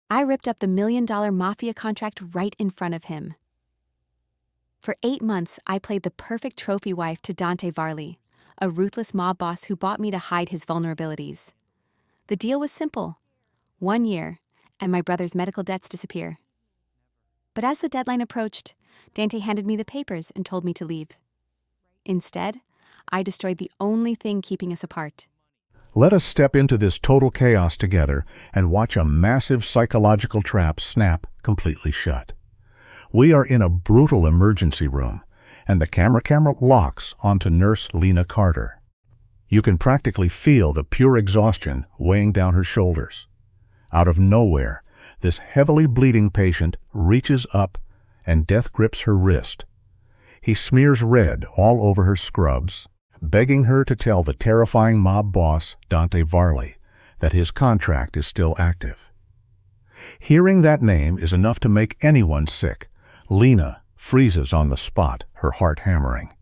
I ripped up the $1 million mafia contract right in front of him. For 8 months, I played the perfect trophy wife to Dante Varley, a ruthless mob boss who bought me to hide his vulnerabilities. The deal was simple: 1 year, and my brother's medical debts disappear. But as the deadline approached, Dante handed me the papers and told me to leave. Instead, I destroyed the only thing keeping us apart. Let us step into this total chaos together and watch a massive psychological trap snap completely shut. We are in a brutal emergency room, and the camera locks onto Nurse Lena Carter. You can practically feel the pure exhaustion weighing down her shoulders. Out of nowhere, this heavily bleeding patient reaches up and death grips her wrist. He smears red all over her scrubs, begging her to tell the terrifying mob boss, Dante Varley, that his contract is still active. Hearing that name is enough to make anyone sick. Lena freezes on the spot, her heart hammering.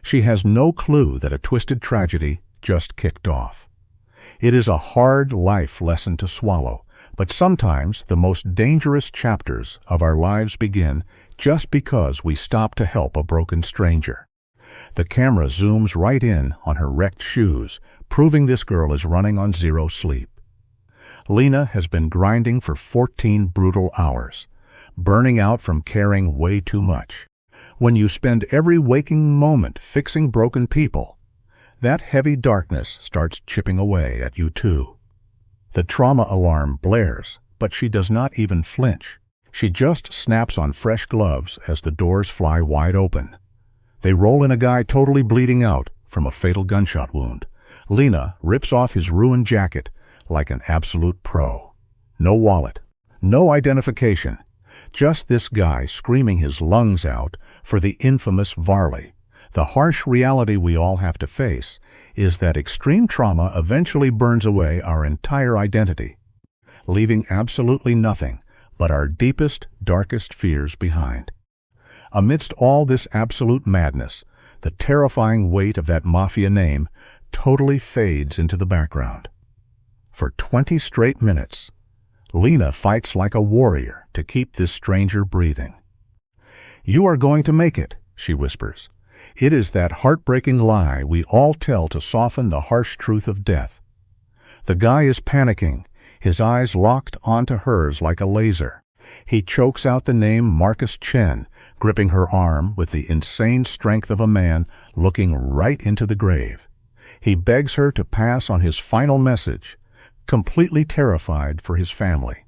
She has no clue that a twisted tragedy just kicked off. It is a hard life lesson to swallow, but sometimes the most dangerous chapters of our lives begin just because we stop to help a broken stranger. The camera zooms right in on her wrecked shoes, proving this girl is running on zero sleep. Lena has been grinding for 14 brutal hours, burning out from caring way too much. When you spend every waking moment fixing broken people, that heavy darkness starts chipping away at you too. The trauma alarm blares, but she does not even flinch. She just snaps on fresh gloves as the doors fly wide open. They roll in a guy totally bleeding out from a fatal gunshot wound. Lena rips off his ruined jacket like an absolute pro. No wallet, no identification, just this guy screaming his lungs out for the infamous Varley. The harsh reality we all have to face is that extreme trauma eventually burns away our entire identity, leaving absolutely nothing but our deepest, darkest fears behind. Amidst all this absolute madness, the terrifying weight of that mafia name totally fades into the background. For 20 straight minutes, Lena fights like a warrior to keep this stranger breathing. "You are going to make it," she whispers. It is that heartbreaking lie we all tell to soften the harsh truth of death. The guy is panicking, his eyes locked onto hers like a laser. He chokes out the name Marcus Chen, gripping her arm with the insane strength of a man looking right into the grave. He begs her to pass on his final message, completely terrified for his family.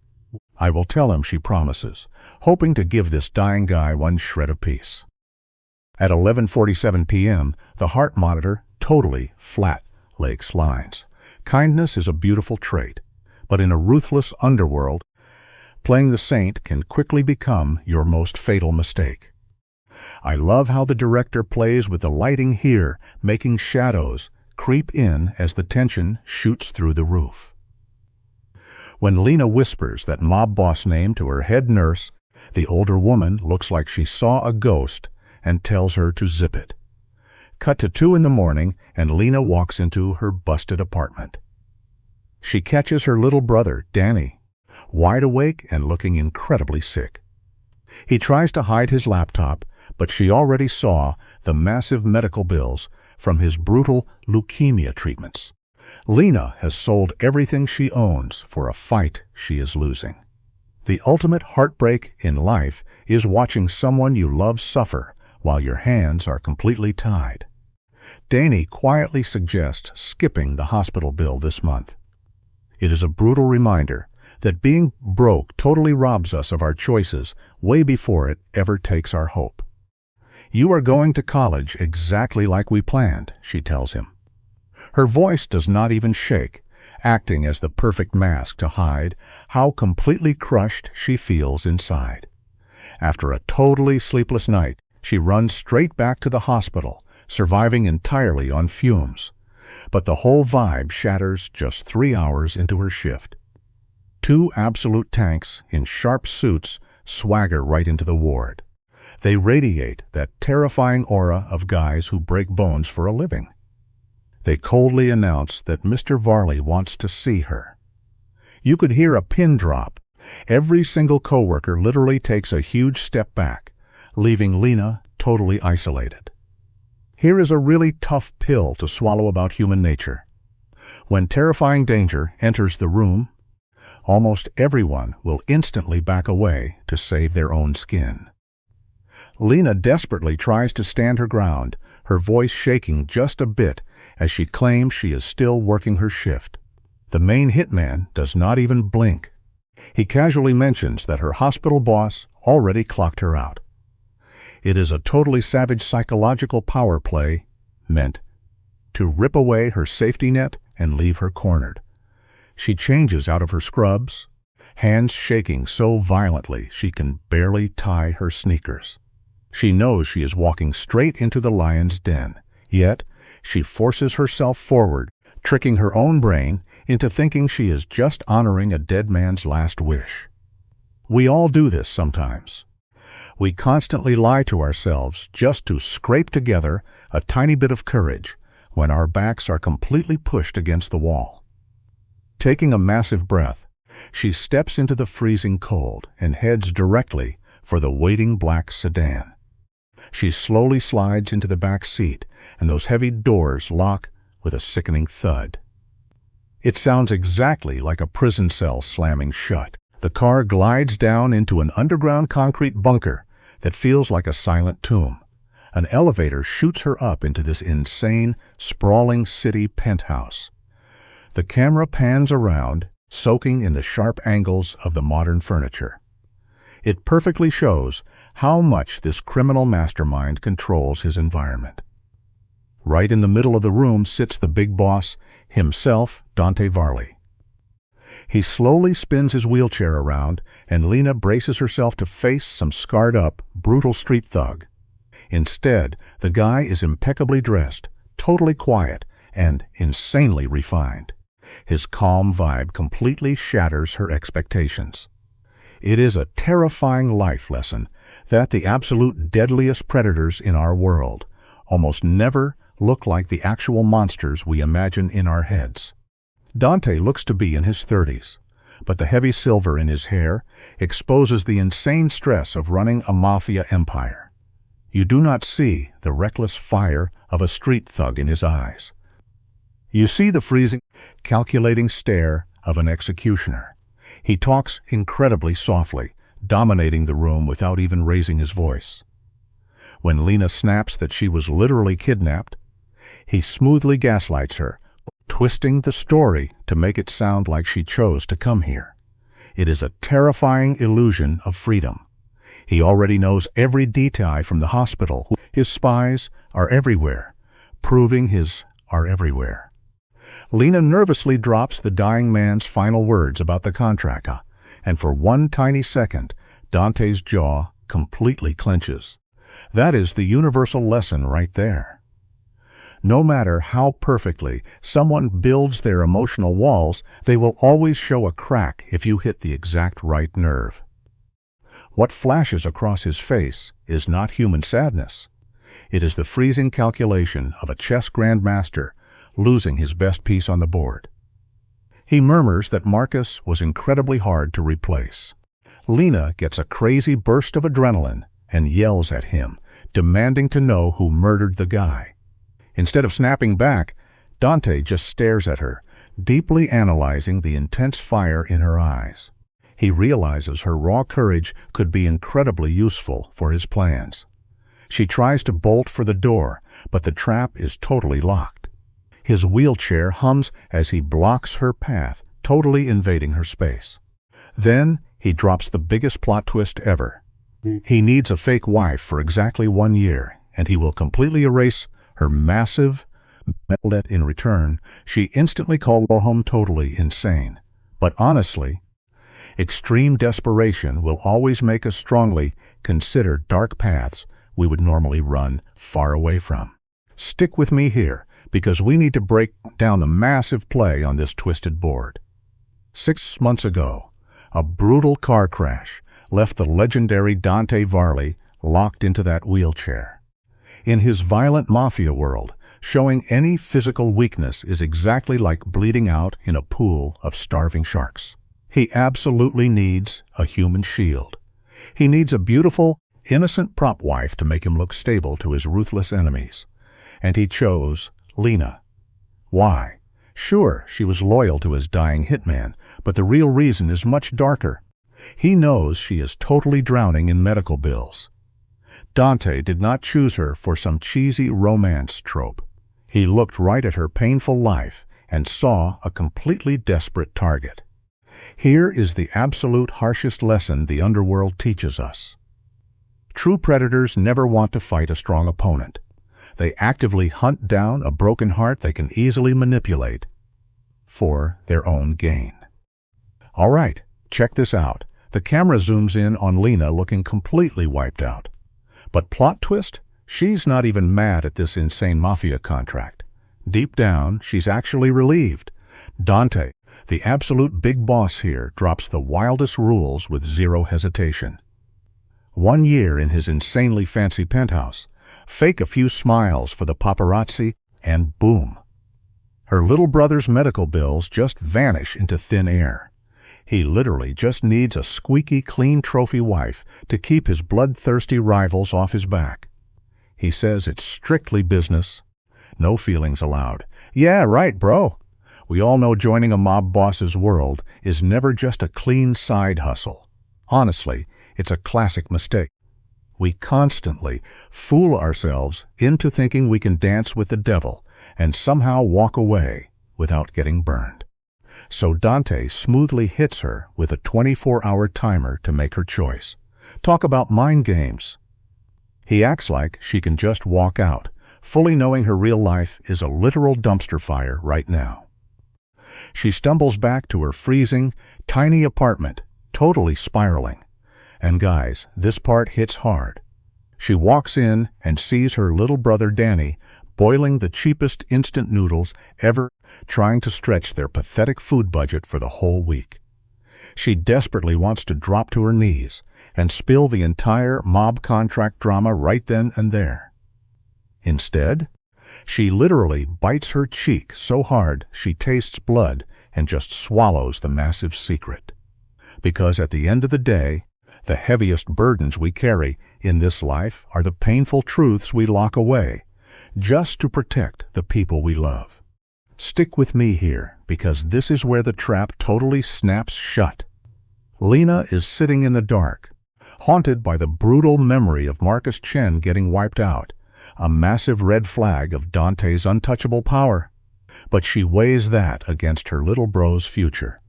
"I will tell him," she promises, hoping to give this dying guy one shred of peace. At 11:47 p.m., the heart monitor totally flat lakes lines. Kindness is a beautiful trait, but in a ruthless underworld, playing the saint can quickly become your most fatal mistake. I love how the director plays with the lighting here, making shadows creep in as the tension shoots through the roof. When Lena whispers that mob boss name to her head nurse, the older woman looks like she saw a ghost and tells her to zip it. Cut to 2 in the morning, and Lena walks into her busted apartment. She catches her little brother, Danny, wide awake and looking incredibly sick. He tries to hide his laptop, but she already saw the massive medical bills from his brutal leukemia treatments. Lena has sold everything she owns for a fight she is losing. The ultimate heartbreak in life is watching someone you love suffer while your hands are completely tied. Danny quietly suggests skipping the hospital bill this month. It is a brutal reminder that being broke totally robs us of our choices way before it ever takes our hope. "You are going to college exactly like we planned," she tells him. Her voice does not even shake, acting as the perfect mask to hide how completely crushed she feels inside. After a totally sleepless night, she runs straight back to the hospital, surviving entirely on fumes. But the whole vibe shatters just 3 hours into her shift. 2 absolute tanks in sharp suits swagger right into the ward. They radiate that terrifying aura of guys who break bones for a living. They coldly announce that Mr. Varley wants to see her. You could hear a pin drop Every single coworker literally takes a huge step back, leaving Lena totally isolated. Here is a really tough pill to swallow about human nature. When terrifying danger enters the room, almost everyone will instantly back away to save their own skin. Lena desperately tries to stand her ground, her voice shaking just a bit as she claims she is still working her shift. The main hitman does not even blink. He casually mentions that her hospital boss already clocked her out. It is a totally savage psychological power play meant to rip away her safety net and leave her cornered. She changes out of her scrubs, hands shaking so violently she can barely tie her sneakers. She knows she is walking straight into the lion's den, yet she forces herself forward, tricking her own brain into thinking she is just honoring a dead man's last wish. We all do this sometimes. We constantly lie to ourselves just to scrape together a tiny bit of courage when our backs are completely pushed against the wall. Taking a massive breath, she steps into the freezing cold and heads directly for the waiting black sedan. She slowly slides into the back seat, and those heavy doors lock with a sickening thud. It sounds exactly like a prison cell slamming shut. The car glides down into an underground concrete bunker that feels like a silent tomb. An elevator shoots her up into this insane, sprawling city penthouse. The camera pans around, soaking in the sharp angles of the modern furniture. It perfectly shows how much this criminal mastermind controls his environment. Right in the middle of the room sits the big boss, himself, Dante Varley. He slowly spins his wheelchair around, and Lena braces herself to face some scarred-up, brutal street thug. Instead, the guy is impeccably dressed, totally quiet, and insanely refined. His calm vibe completely shatters her expectations. It is a terrifying life lesson that the absolute deadliest predators in our world almost never look like the actual monsters we imagine in our heads. Dante looks to be in his 30s, but the heavy silver in his hair exposes the insane stress of running a mafia empire. You do not see the reckless fire of a street thug in his eyes. You see the freezing, calculating stare of an executioner. He talks incredibly softly, dominating the room without even raising his voice. When Lena snaps that she was literally kidnapped, he smoothly gaslights her, twisting the story to make it sound like she chose to come here. It is a terrifying illusion of freedom. He already knows every detail from the hospital. His spies are everywhere, proving his are everywhere. Lena nervously drops the dying man's final words about the contract, and for one tiny second, Dante's jaw completely clenches. That is the universal lesson right there. No matter how perfectly someone builds their emotional walls, they will always show a crack if you hit the exact right nerve. What flashes across his face is not human sadness. It is the freezing calculation of a chess grandmaster losing his best piece on the board. He murmurs that Marcus was incredibly hard to replace. Lena gets a crazy burst of adrenaline and yells at him, demanding to know who murdered the guy. Instead of snapping back, Dante just stares at her, deeply analyzing the intense fire in her eyes. He realizes her raw courage could be incredibly useful for his plans. She tries to bolt for the door, but the trap is totally locked. His wheelchair hums as he blocks her path, totally invading her space. Then he drops the biggest plot twist ever. He needs a fake wife for exactly 1 year, and he will completely erase her massive metal debt in return. She instantly called home totally insane. But honestly, extreme desperation will always make us strongly consider dark paths we would normally run far away from. Stick with me here, because we need to break down the massive play on this twisted board. 6 months ago, a brutal car crash left the legendary Dante Varley locked into that wheelchair. In his violent mafia world, showing any physical weakness is exactly like bleeding out in a pool of starving sharks. He absolutely needs a human shield. He needs a beautiful, innocent prop wife to make him look stable to his ruthless enemies. And he chose Lena. Why? Sure, she was loyal to his dying hitman, but the real reason is much darker. He knows she is totally drowning in medical bills. Dante did not choose her for some cheesy romance trope. He looked right at her painful life and saw a completely desperate target. Here is the absolute harshest lesson the underworld teaches us. True predators never want to fight a strong opponent. They actively hunt down a broken heart they can easily manipulate for their own gain. All right, check this out. The camera zooms in on Lena looking completely wiped out. But plot twist? She's not even mad at this insane mafia contract. Deep down, she's actually relieved. Dante, the absolute big boss here, drops the wildest rules with zero hesitation. 1 year in his insanely fancy penthouse, fake a few smiles for the paparazzi, and boom. Her little brother's medical bills just vanish into thin air. He literally just needs a squeaky clean trophy wife to keep his bloodthirsty rivals off his back. He says it's strictly business. No feelings allowed. Yeah, right, bro. We all know joining a mob boss's world is never just a clean side hustle. Honestly, it's a classic mistake. We constantly fool ourselves into thinking we can dance with the devil and somehow walk away without getting burned. So Dante smoothly hits her with a 24-hour timer to make her choice. Talk about mind games. He acts like she can just walk out, fully knowing her real life is a literal dumpster fire right now. She stumbles back to her freezing, tiny apartment, totally spiraling. And guys, this part hits hard. She walks in and sees her little brother Danny boiling the cheapest instant noodles ever, trying to stretch their pathetic food budget for the whole week. She desperately wants to drop to her knees and spill the entire mob contract drama right then and there. Instead, she literally bites her cheek so hard she tastes blood and just swallows the massive secret. Because at the end of the day, the heaviest burdens we carry in this life are the painful truths we lock away, just to protect the people we love. Stick with me here, because this is where the trap totally snaps shut. Lena is sitting in the dark, haunted by the brutal memory of Marcus Chen getting wiped out, a massive red flag of Dante's untouchable power. But she weighs that against her little bro's future.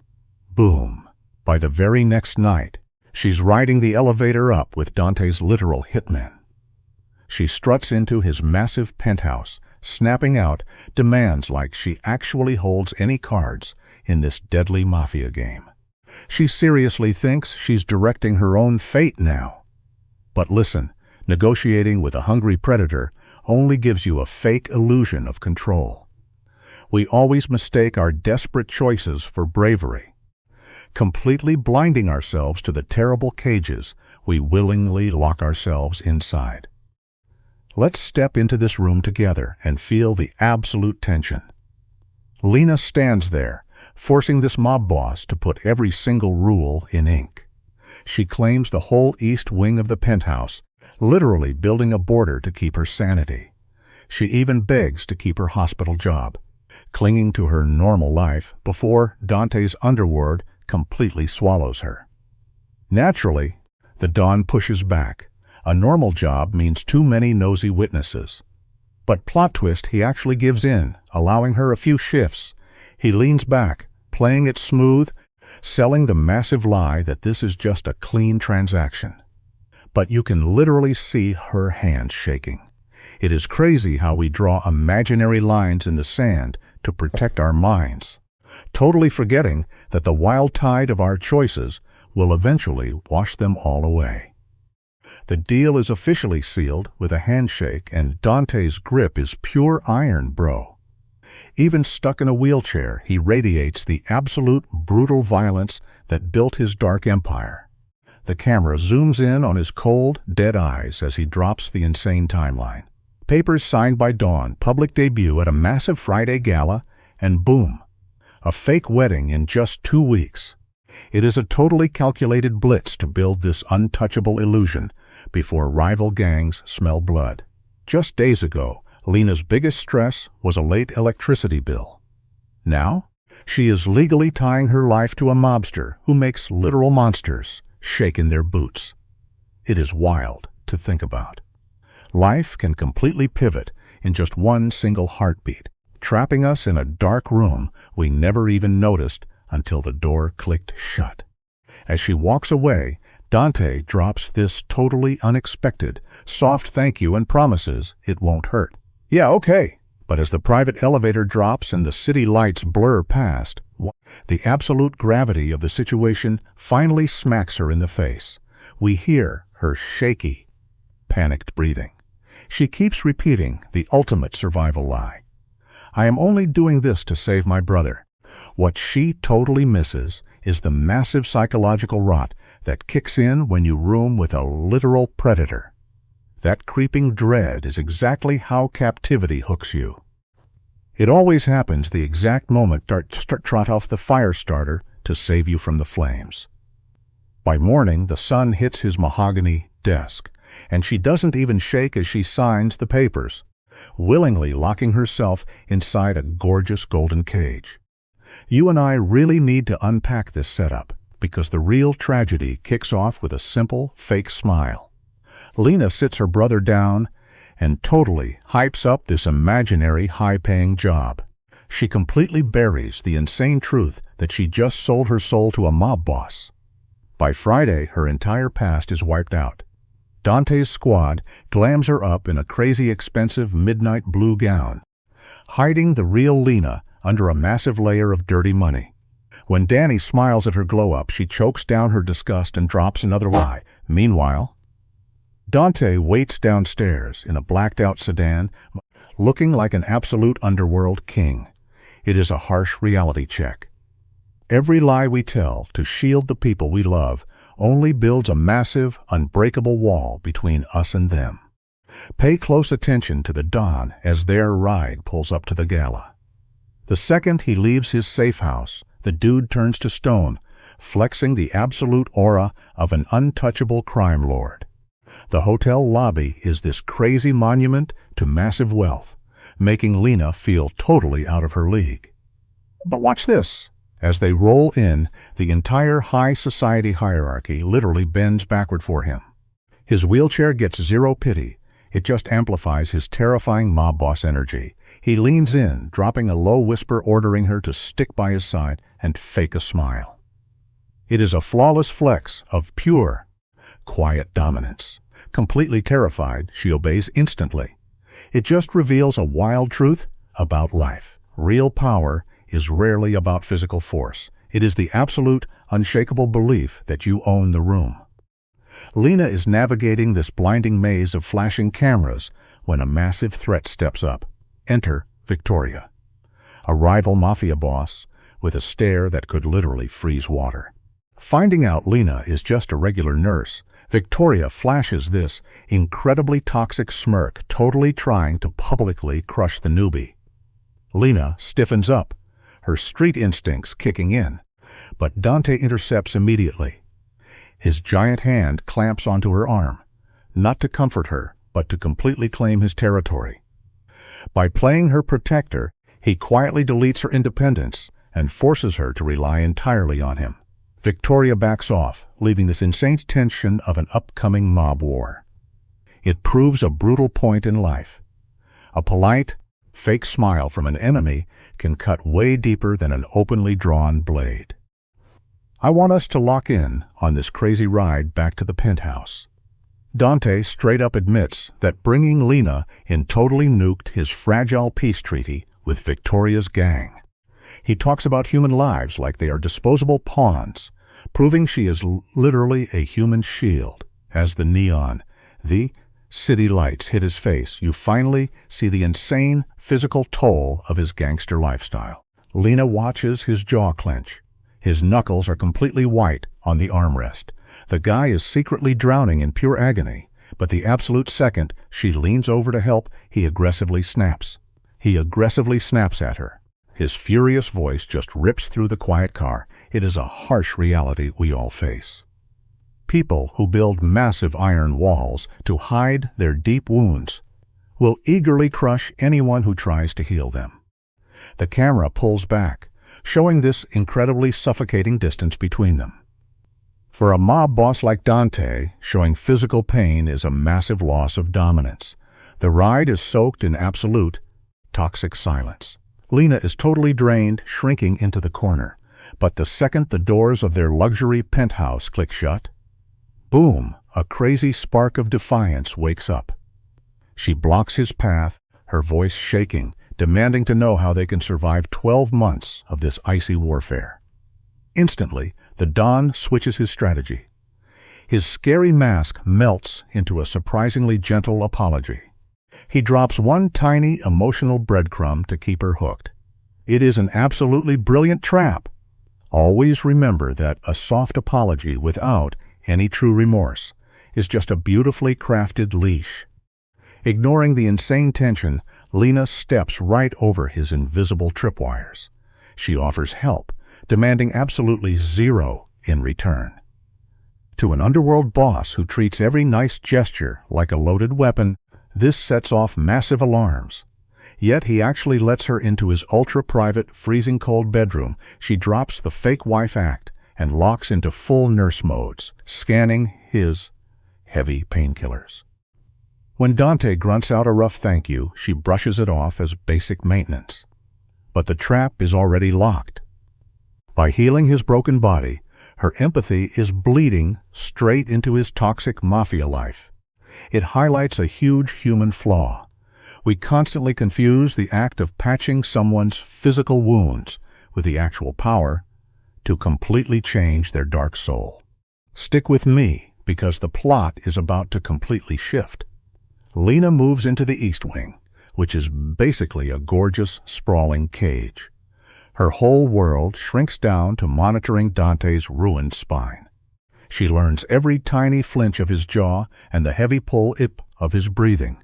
Boom. By the very next night, she's riding the elevator up with Dante's literal hitman. She struts into his massive penthouse, snapping out demands like she actually holds any cards in this deadly mafia game. She seriously thinks she's directing her own fate now. But listen, negotiating with a hungry predator only gives you a fake illusion of control. We always mistake our desperate choices for bravery, completely blinding ourselves to the terrible cages we willingly lock ourselves inside. Let's step into this room together and feel the absolute tension. Lena stands there, forcing this mob boss to put every single rule in ink. She claims the whole east wing of the penthouse, literally building a border to keep her sanity. She even begs to keep her hospital job, clinging to her normal life before Dante's underworld completely swallows her. Naturally, the Don pushes back. A normal job means too many nosy witnesses. But plot twist, he actually gives in, allowing her a few shifts. He leans back, playing it smooth, selling the massive lie that this is just a clean transaction. But you can literally see her hands shaking. It is crazy how we draw imaginary lines in the sand to protect our minds, totally forgetting that the wild tide of our choices will eventually wash them all away. The deal is officially sealed with a handshake, and Dante's grip is pure iron, bro. Even stuck in a wheelchair, he radiates the absolute brutal violence that built his dark empire. The camera zooms in on his cold, dead eyes as he drops the insane timeline. Papers signed by Dawn, public debut at a massive Friday gala, and boom, a fake wedding in just 2 weeks. It is a totally calculated blitz to build this untouchable illusion before rival gangs smell blood. Just days ago, Lena's biggest stress was a late electricity bill. Now, she is legally tying her life to a mobster who makes literal monsters shake in their boots. It is wild to think about. Life can completely pivot in just one single heartbeat, trapping us in a dark room we never even noticed until the door clicked shut. As she walks away, Dante drops this totally unexpected, soft thank you and promises it won't hurt. Yeah, okay. But as the private elevator drops and the city lights blur past, the absolute gravity of the situation finally smacks her in the face. We hear her shaky, panicked breathing. She keeps repeating the ultimate survival lie. I am only doing this to save my brother. What she totally misses is the massive psychological rot that kicks in when you room with a literal predator. That creeping dread is exactly how captivity hooks you. It always happens the exact moment trot off the fire starter to save you from the flames. By morning, the sun hits his mahogany desk, and she doesn't even shake as she signs the papers, willingly locking herself inside a gorgeous golden cage. You and I really need to unpack this setup, because the real tragedy kicks off with a simple, fake smile. Lena sits her brother down and totally hypes up this imaginary high-paying job. She completely buries the insane truth that she just sold her soul to a mob boss. By Friday, her entire past is wiped out. Dante's squad glams her up in a crazy expensive midnight blue gown, hiding the real Lena under a massive layer of dirty money. When Danny smiles at her glow-up, she chokes down her disgust and drops another lie. Meanwhile, Dante waits downstairs in a blacked-out sedan, looking like an absolute underworld king. It is a harsh reality check. Every lie we tell to shield the people we love only builds a massive, unbreakable wall between us and them. Pay close attention to the Don as their ride pulls up to the gala. The second he leaves his safe house, the dude turns to stone, flexing the absolute aura of an untouchable crime lord. The hotel lobby is this crazy monument to massive wealth, making Lena feel totally out of her league. But watch this. As they roll in, the entire high society hierarchy literally bends backward for him. His wheelchair gets zero pity. It just amplifies his terrifying mob boss energy. He leans in, dropping a low whisper ordering her to stick by his side and fake a smile. It is a flawless flex of pure, quiet dominance. Completely terrified, she obeys instantly. It just reveals a wild truth about life. Real power is rarely about physical force. It is the absolute, unshakable belief that you own the room. Lena is navigating this blinding maze of flashing cameras when a massive threat steps up. Enter Victoria, a rival mafia boss with a stare that could literally freeze water. Finding out Lena is just a regular nurse, Victoria flashes this incredibly toxic smirk, totally trying to publicly crush the newbie. Lena stiffens up, her street instincts kicking in, but Dante intercepts immediately. His giant hand clamps onto her arm, not to comfort her, but to completely claim his territory. By playing her protector, he quietly deletes her independence and forces her to rely entirely on him. Victoria backs off, leaving this insane tension of an upcoming mob war. It proves a brutal point in life. A polite, fake smile from an enemy can cut way deeper than an openly drawn blade. I want us to lock in on this crazy ride back to the penthouse. Dante straight up admits that bringing Lena in totally nuked his fragile peace treaty with Victoria's gang. He talks about human lives like they are disposable pawns, proving she is literally a human shield. As the city lights hit his face, you finally see the insane physical toll of his gangster lifestyle. Lena watches his jaw clench. His knuckles are completely white on the armrest. The guy is secretly drowning in pure agony, but the absolute second she leans over to help, he aggressively snaps at her. His furious voice just rips through the quiet car. It is a harsh reality we all face. People who build massive iron walls to hide their deep wounds will eagerly crush anyone who tries to heal them. The camera pulls back, showing this incredibly suffocating distance between them. For a mob boss like Dante, showing physical pain is a massive loss of dominance. The ride is soaked in absolute, toxic silence. Lena is totally drained, shrinking into the corner. But the second the doors of their luxury penthouse click shut, boom, a crazy spark of defiance wakes up. She blocks his path, her voice shaking, demanding to know how they can survive 12 months of this icy warfare. Instantly, the Don switches his strategy. His scary mask melts into a surprisingly gentle apology. He drops one tiny emotional breadcrumb to keep her hooked. It is an absolutely brilliant trap. Always remember that a soft apology without any true remorse is just a beautifully crafted leash. Ignoring the insane tension, Lena steps right over his invisible tripwires. She offers help, demanding absolutely zero in return. To an underworld boss who treats every nice gesture like a loaded weapon, this sets off massive alarms. Yet he actually lets her into his ultra-private, freezing-cold bedroom. She drops the fake wife act and locks into full nurse modes, scanning his heavy painkillers. When Dante grunts out a rough thank you, she brushes it off as basic maintenance. But the trap is already locked. By healing his broken body, her empathy is bleeding straight into his toxic mafia life. It highlights a huge human flaw. We constantly confuse the act of patching someone's physical wounds with the actual power to completely change their dark soul. Stick with me, because the plot is about to completely shift. Lena moves into the East Wing, which is basically a gorgeous, sprawling cage. Her whole world shrinks down to monitoring Dante's ruined spine. She learns every tiny flinch of his jaw and the heavy pull-up of his breathing.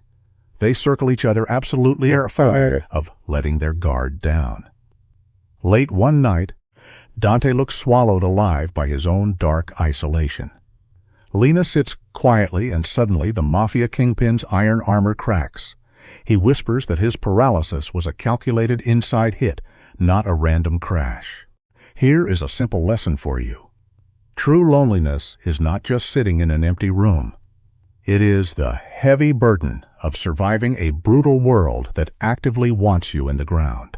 They circle each other, absolutely terrified of letting their guard down. Late one night, Dante looks swallowed alive by his own dark isolation. Lena sits quietly, and suddenly the Mafia Kingpin's iron armor cracks. He whispers that his paralysis was a calculated inside hit, not a random crash. Here is a simple lesson for you. True loneliness is not just sitting in an empty room. It is the heavy burden of surviving a brutal world that actively wants you in the ground.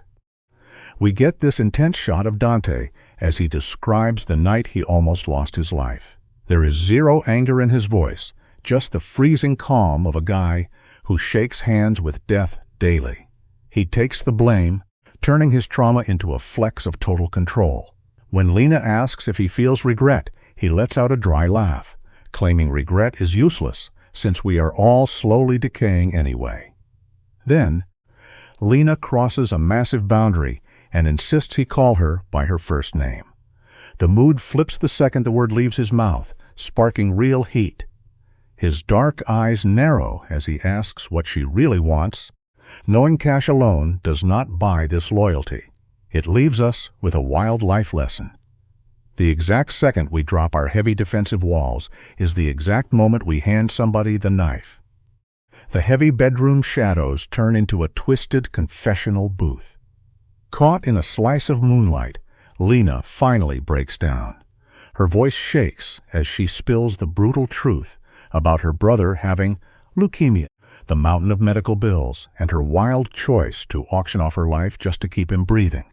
We get this intense shot of Dante as he describes the night he almost lost his life. There is zero anger in his voice, just the freezing calm of a guy who shakes hands with death daily. He takes the blame, turning his trauma into a flex of total control. When Lena asks if he feels regret, he lets out a dry laugh, claiming regret is useless since we are all slowly decaying anyway. Then, Lena crosses a massive boundary and insists he call her by her first name. The mood flips the second the word leaves his mouth, sparking real heat. His dark eyes narrow as he asks what she really wants. Knowing cash alone does not buy this loyalty. It leaves us with a wild life lesson. The exact second we drop our heavy defensive walls is the exact moment we hand somebody the knife. The heavy bedroom shadows turn into a twisted confessional booth. Caught in a slice of moonlight, Lena finally breaks down. Her voice shakes as she spills the brutal truth about her brother having leukemia, the mountain of medical bills, and her wild choice to auction off her life just to keep him breathing.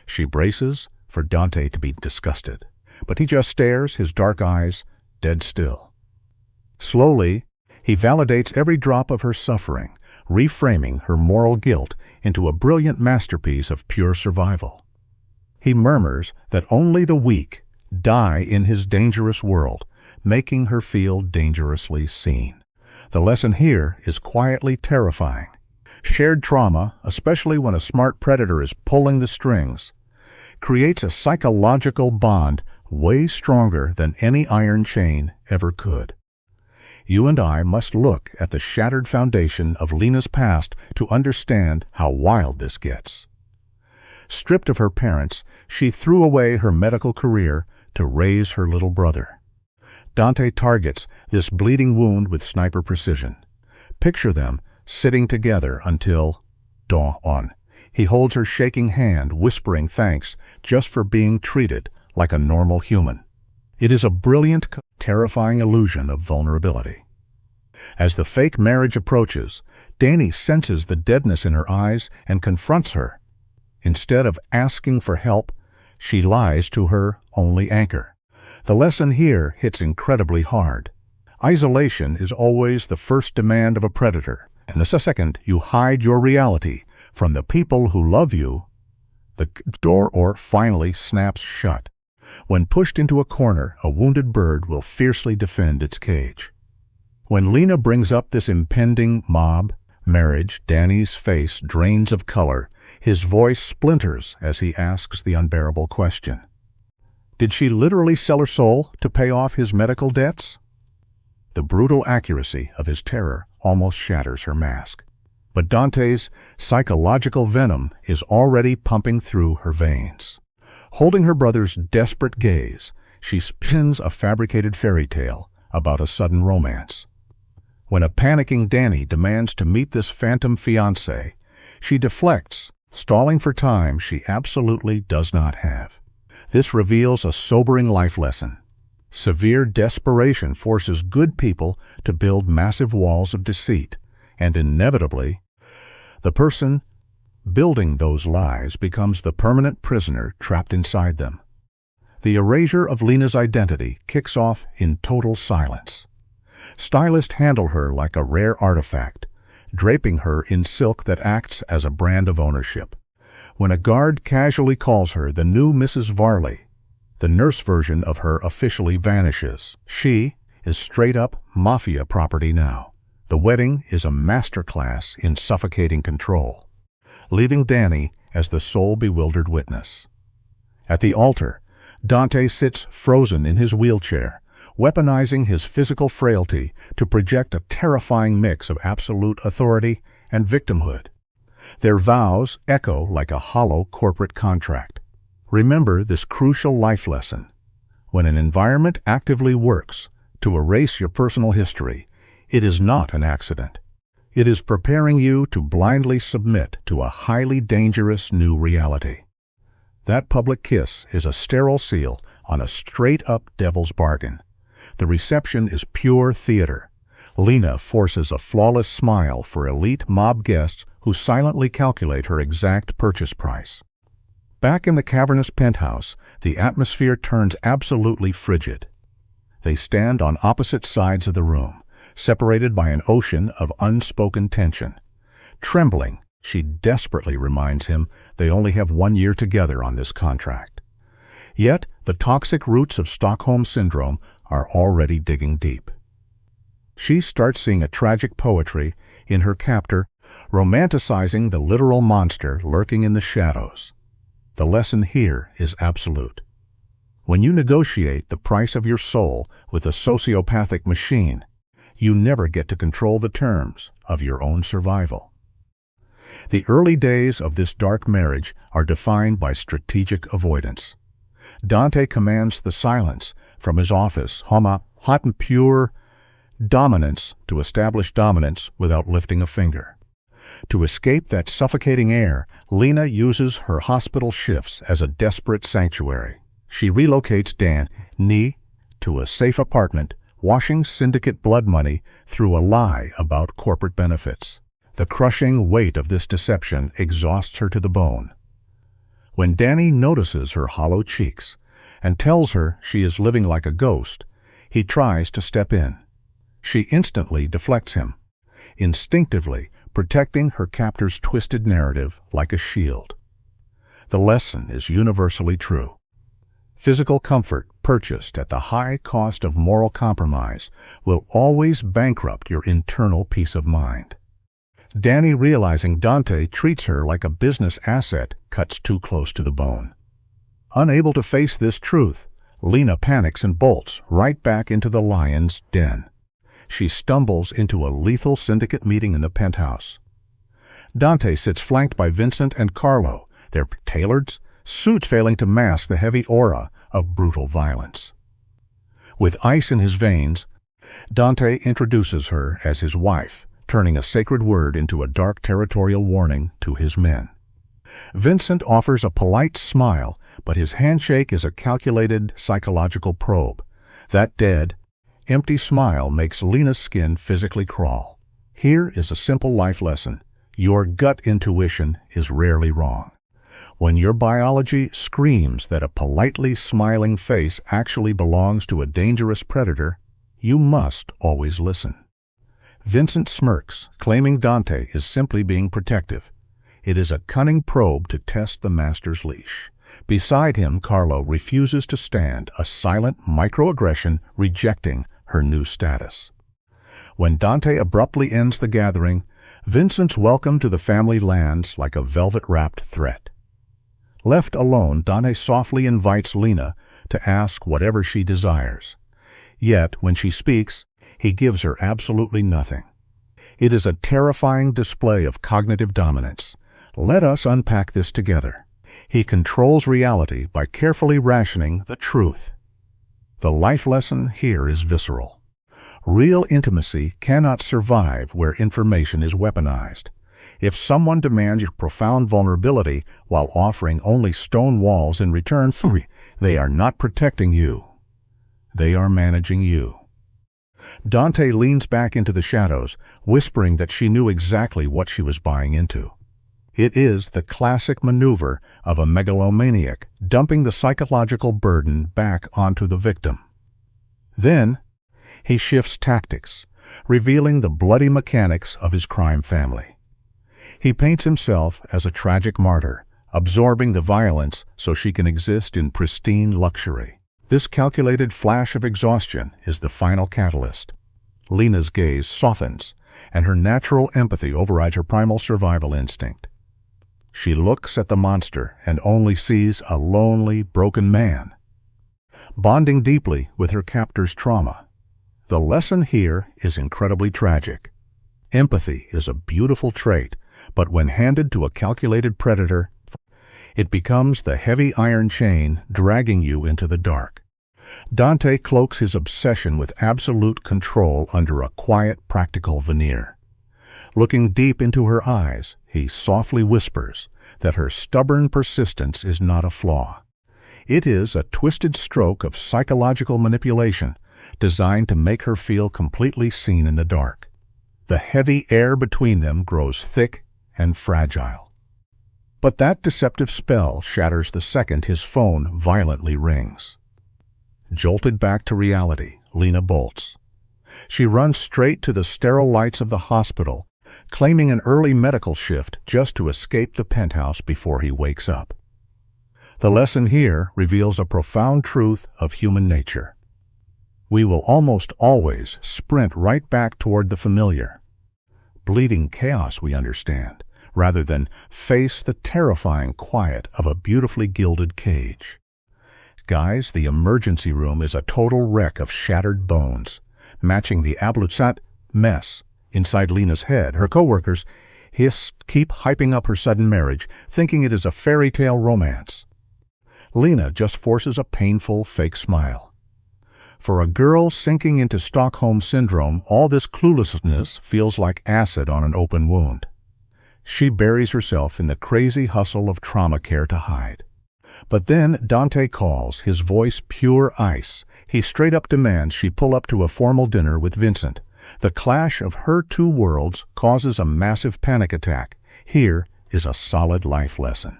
She braces for Dante to be disgusted, but he just stares, his dark eyes dead still. Slowly, he validates every drop of her suffering, reframing her moral guilt into a brilliant masterpiece of pure survival. He murmurs that only the weak die in his dangerous world, making her feel dangerously seen. The lesson here is quietly terrifying. Shared trauma, especially when a smart predator is pulling the strings, creates a psychological bond way stronger than any iron chain ever could. You and I must look at the shattered foundation of Lena's past to understand how wild this gets. Stripped of her parents, she threw away her medical career to raise her little brother. Dante targets this bleeding wound with sniper precision. Picture them sitting together until dawn. He holds her shaking hand, whispering thanks just for being treated like a normal human. It is a brilliant, terrifying illusion of vulnerability. As the fake marriage approaches, Danny senses the deadness in her eyes and confronts her. Instead of asking for help, she lies to her only anchor. The lesson here hits incredibly hard. Isolation is always the first demand of a predator, and the second you hide your reality from the people who love you, the door finally snaps shut. When pushed into a corner, a wounded bird will fiercely defend its cage. When Lena brings up this impending mob marriage, Danny's face drains of color. His voice splinters as he asks the unbearable question. Did she literally sell her soul to pay off his medical debts? The brutal accuracy of his terror almost shatters her mask. But Dante's psychological venom is already pumping through her veins. Holding her brother's desperate gaze, she spins a fabricated fairy tale about a sudden romance. When a panicking Danny demands to meet this phantom fiancé, she deflects, stalling for time she absolutely does not have. This reveals a sobering life lesson. Severe desperation forces good people to build massive walls of deceit, and inevitably, the person building those lies becomes the permanent prisoner trapped inside them. The erasure of Lena's identity kicks off in total silence. Stylists handle her like a rare artifact, draping her in silk that acts as a brand of ownership. When a guard casually calls her the new Mrs. Varley, the nurse version of her officially vanishes. She is straight-up mafia property now. The wedding is a masterclass in suffocating control, leaving Danny as the sole bewildered witness. At the altar, Dante sits frozen in his wheelchair, weaponizing his physical frailty to project a terrifying mix of absolute authority and victimhood. Their vows echo like a hollow corporate contract. Remember this crucial life lesson. When an environment actively works to erase your personal history, it is not an accident. It is preparing you to blindly submit to a highly dangerous new reality. That public kiss is a sterile seal on a straight-up devil's bargain. The reception is pure theater. Lena forces a flawless smile for elite mob guests who silently calculate her exact purchase price. Back in the cavernous penthouse, the atmosphere turns absolutely frigid. They stand on opposite sides of the room, separated by an ocean of unspoken tension. Trembling, she desperately reminds him they only have 1 year together on this contract. Yet, the toxic roots of Stockholm Syndrome are already digging deep. She starts seeing a tragic poetry in her captor, romanticizing the literal monster lurking in the shadows. The lesson here is absolute. When you negotiate the price of your soul with a sociopathic machine, you never get to control the terms of your own survival. The early days of this dark marriage are defined by strategic avoidance. Dante commands the silence from his office, hot and pure dominance to establish dominance without lifting a finger. To escape that suffocating air, Lena uses her hospital shifts as a desperate sanctuary. She relocates Danny to a safe apartment, washing syndicate blood money through a lie about corporate benefits. The crushing weight of this deception exhausts her to the bone. When Danny notices her hollow cheeks and tells her she is living like a ghost, he tries to step in. She instantly deflects him, instinctively protecting her captor's twisted narrative like a shield. The lesson is universally true. Physical comfort purchased at the high cost of moral compromise will always bankrupt your internal peace of mind. Danny, realizing Dante treats her like a business asset, cuts too close to the bone. Unable to face this truth, Lena panics and bolts right back into the lion's den. She stumbles into a lethal syndicate meeting in the penthouse. Dante sits flanked by Vincent and Carlo, their tailored suits failing to mask the heavy aura of brutal violence. With ice in his veins, Dante introduces her as his wife, turning a sacred word into a dark territorial warning to his men. Vincent offers a polite smile, but his handshake is a calculated psychological probe. That dead, empty smile makes Lena's skin physically crawl. Here is a simple life lesson. Your gut intuition is rarely wrong. When your biology screams that a politely smiling face actually belongs to a dangerous predator, you must always listen. Vincent smirks, claiming Dante is simply being protective. It is a cunning probe to test the master's leash. Beside him, Carlo refuses to stand, a silent microaggression rejecting her new status. When Dante abruptly ends the gathering, Vincent's welcome to the family lands like a velvet-wrapped threat. Left alone, Dante softly invites Lena to ask whatever she desires. Yet, when she speaks, he gives her absolutely nothing. It is a terrifying display of cognitive dominance. Let us unpack this together. He controls reality by carefully rationing the truth. The life lesson here is visceral. Real intimacy cannot survive where information is weaponized. If someone demands your profound vulnerability while offering only stone walls in return, they are not protecting you. They are managing you. Dante leans back into the shadows, whispering that she knew exactly what she was buying into. It is the classic maneuver of a megalomaniac dumping the psychological burden back onto the victim. Then, he shifts tactics, revealing the bloody mechanics of his crime family. He paints himself as a tragic martyr, absorbing the violence so she can exist in pristine luxury. This calculated flash of exhaustion is the final catalyst. Lena's gaze softens, and her natural empathy overrides her primal survival instinct. She looks at the monster and only sees a lonely, broken man, bonding deeply with her captor's trauma. The lesson here is incredibly tragic. Empathy is a beautiful trait, but when handed to a calculated predator, it becomes the heavy iron chain dragging you into the dark. Dante cloaks his obsession with absolute control under a quiet, practical veneer. Looking deep into her eyes, he softly whispers that her stubborn persistence is not a flaw. It is a twisted stroke of psychological manipulation designed to make her feel completely seen in the dark. The heavy air between them grows thick and fragile. But that deceptive spell shatters the second his phone violently rings. Jolted back to reality, Lena bolts. She runs straight to the sterile lights of the hospital, claiming an early medical shift just to escape the penthouse before he wakes up. The lesson here reveals a profound truth of human nature. We will almost always sprint right back toward the familiar. Bleeding chaos, we understand, rather than face the terrifying quiet of a beautifully gilded cage. Guys, the emergency room is a total wreck of shattered bones, matching the absolute mess inside Lena's head. Her coworkers keep hyping up her sudden marriage, thinking it is a fairy tale romance. Lena just forces a painful, fake smile. For a girl sinking into Stockholm Syndrome, all this cluelessness feels like acid on an open wound. She buries herself in the crazy hustle of trauma care to hide. But then Dante calls, his voice pure ice. He straight up demands she pull up to a formal dinner with Vincent. The clash of her two worlds causes a massive panic attack. Here is a solid life lesson.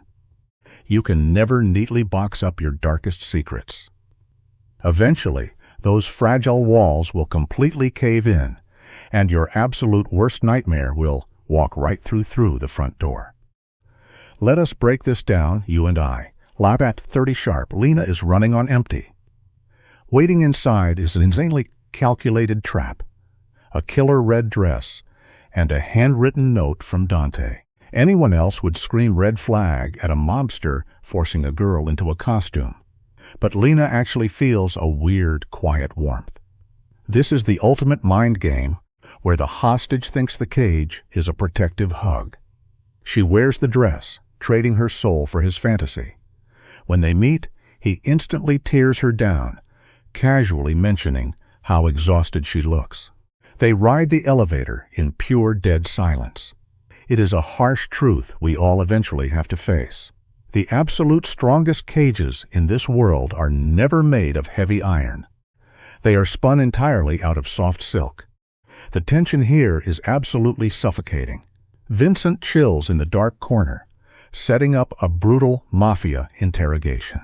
You can never neatly box up your darkest secrets. Eventually, those fragile walls will completely cave in, and your absolute worst nightmare will walk right through the front door. Let us break this down, you and I. Lab at 30 sharp, Lena is running on empty. Waiting inside is an insanely calculated trap, a killer red dress, and a handwritten note from Dante. Anyone else would scream red flag at a mobster forcing a girl into a costume. But Lena actually feels a weird, quiet warmth. This is the ultimate mind game, where the hostage thinks the cage is a protective hug. She wears the dress, trading her soul for his fantasy. When they meet, he instantly tears her down, casually mentioning how exhausted she looks. They ride the elevator in pure dead silence. It is a harsh truth we all eventually have to face. The absolute strongest cages in this world are never made of heavy iron. They are spun entirely out of soft silk. The tension here is absolutely suffocating. Vincent chills in the dark corner, setting up a brutal mafia interrogation.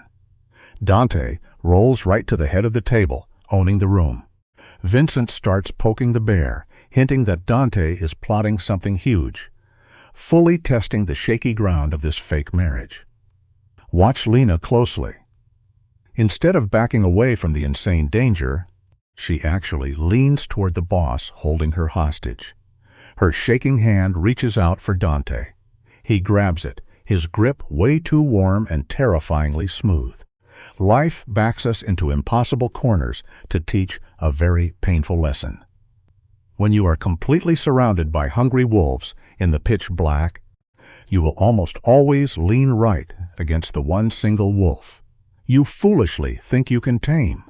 Dante rolls right to the head of the table, owning the room. Vincent starts poking the bear, hinting that Dante is plotting something huge, fully testing the shaky ground of this fake marriage. Watch Lena closely. Instead of backing away from the insane danger, she actually leans toward the boss, holding her hostage. Her shaking hand reaches out for Dante. He grabs it, his grip way too warm and terrifyingly smooth. Life backs us into impossible corners to teach a very painful lesson. When you are completely surrounded by hungry wolves in the pitch black, you will almost always lean right against the one single wolf you foolishly think you can tame.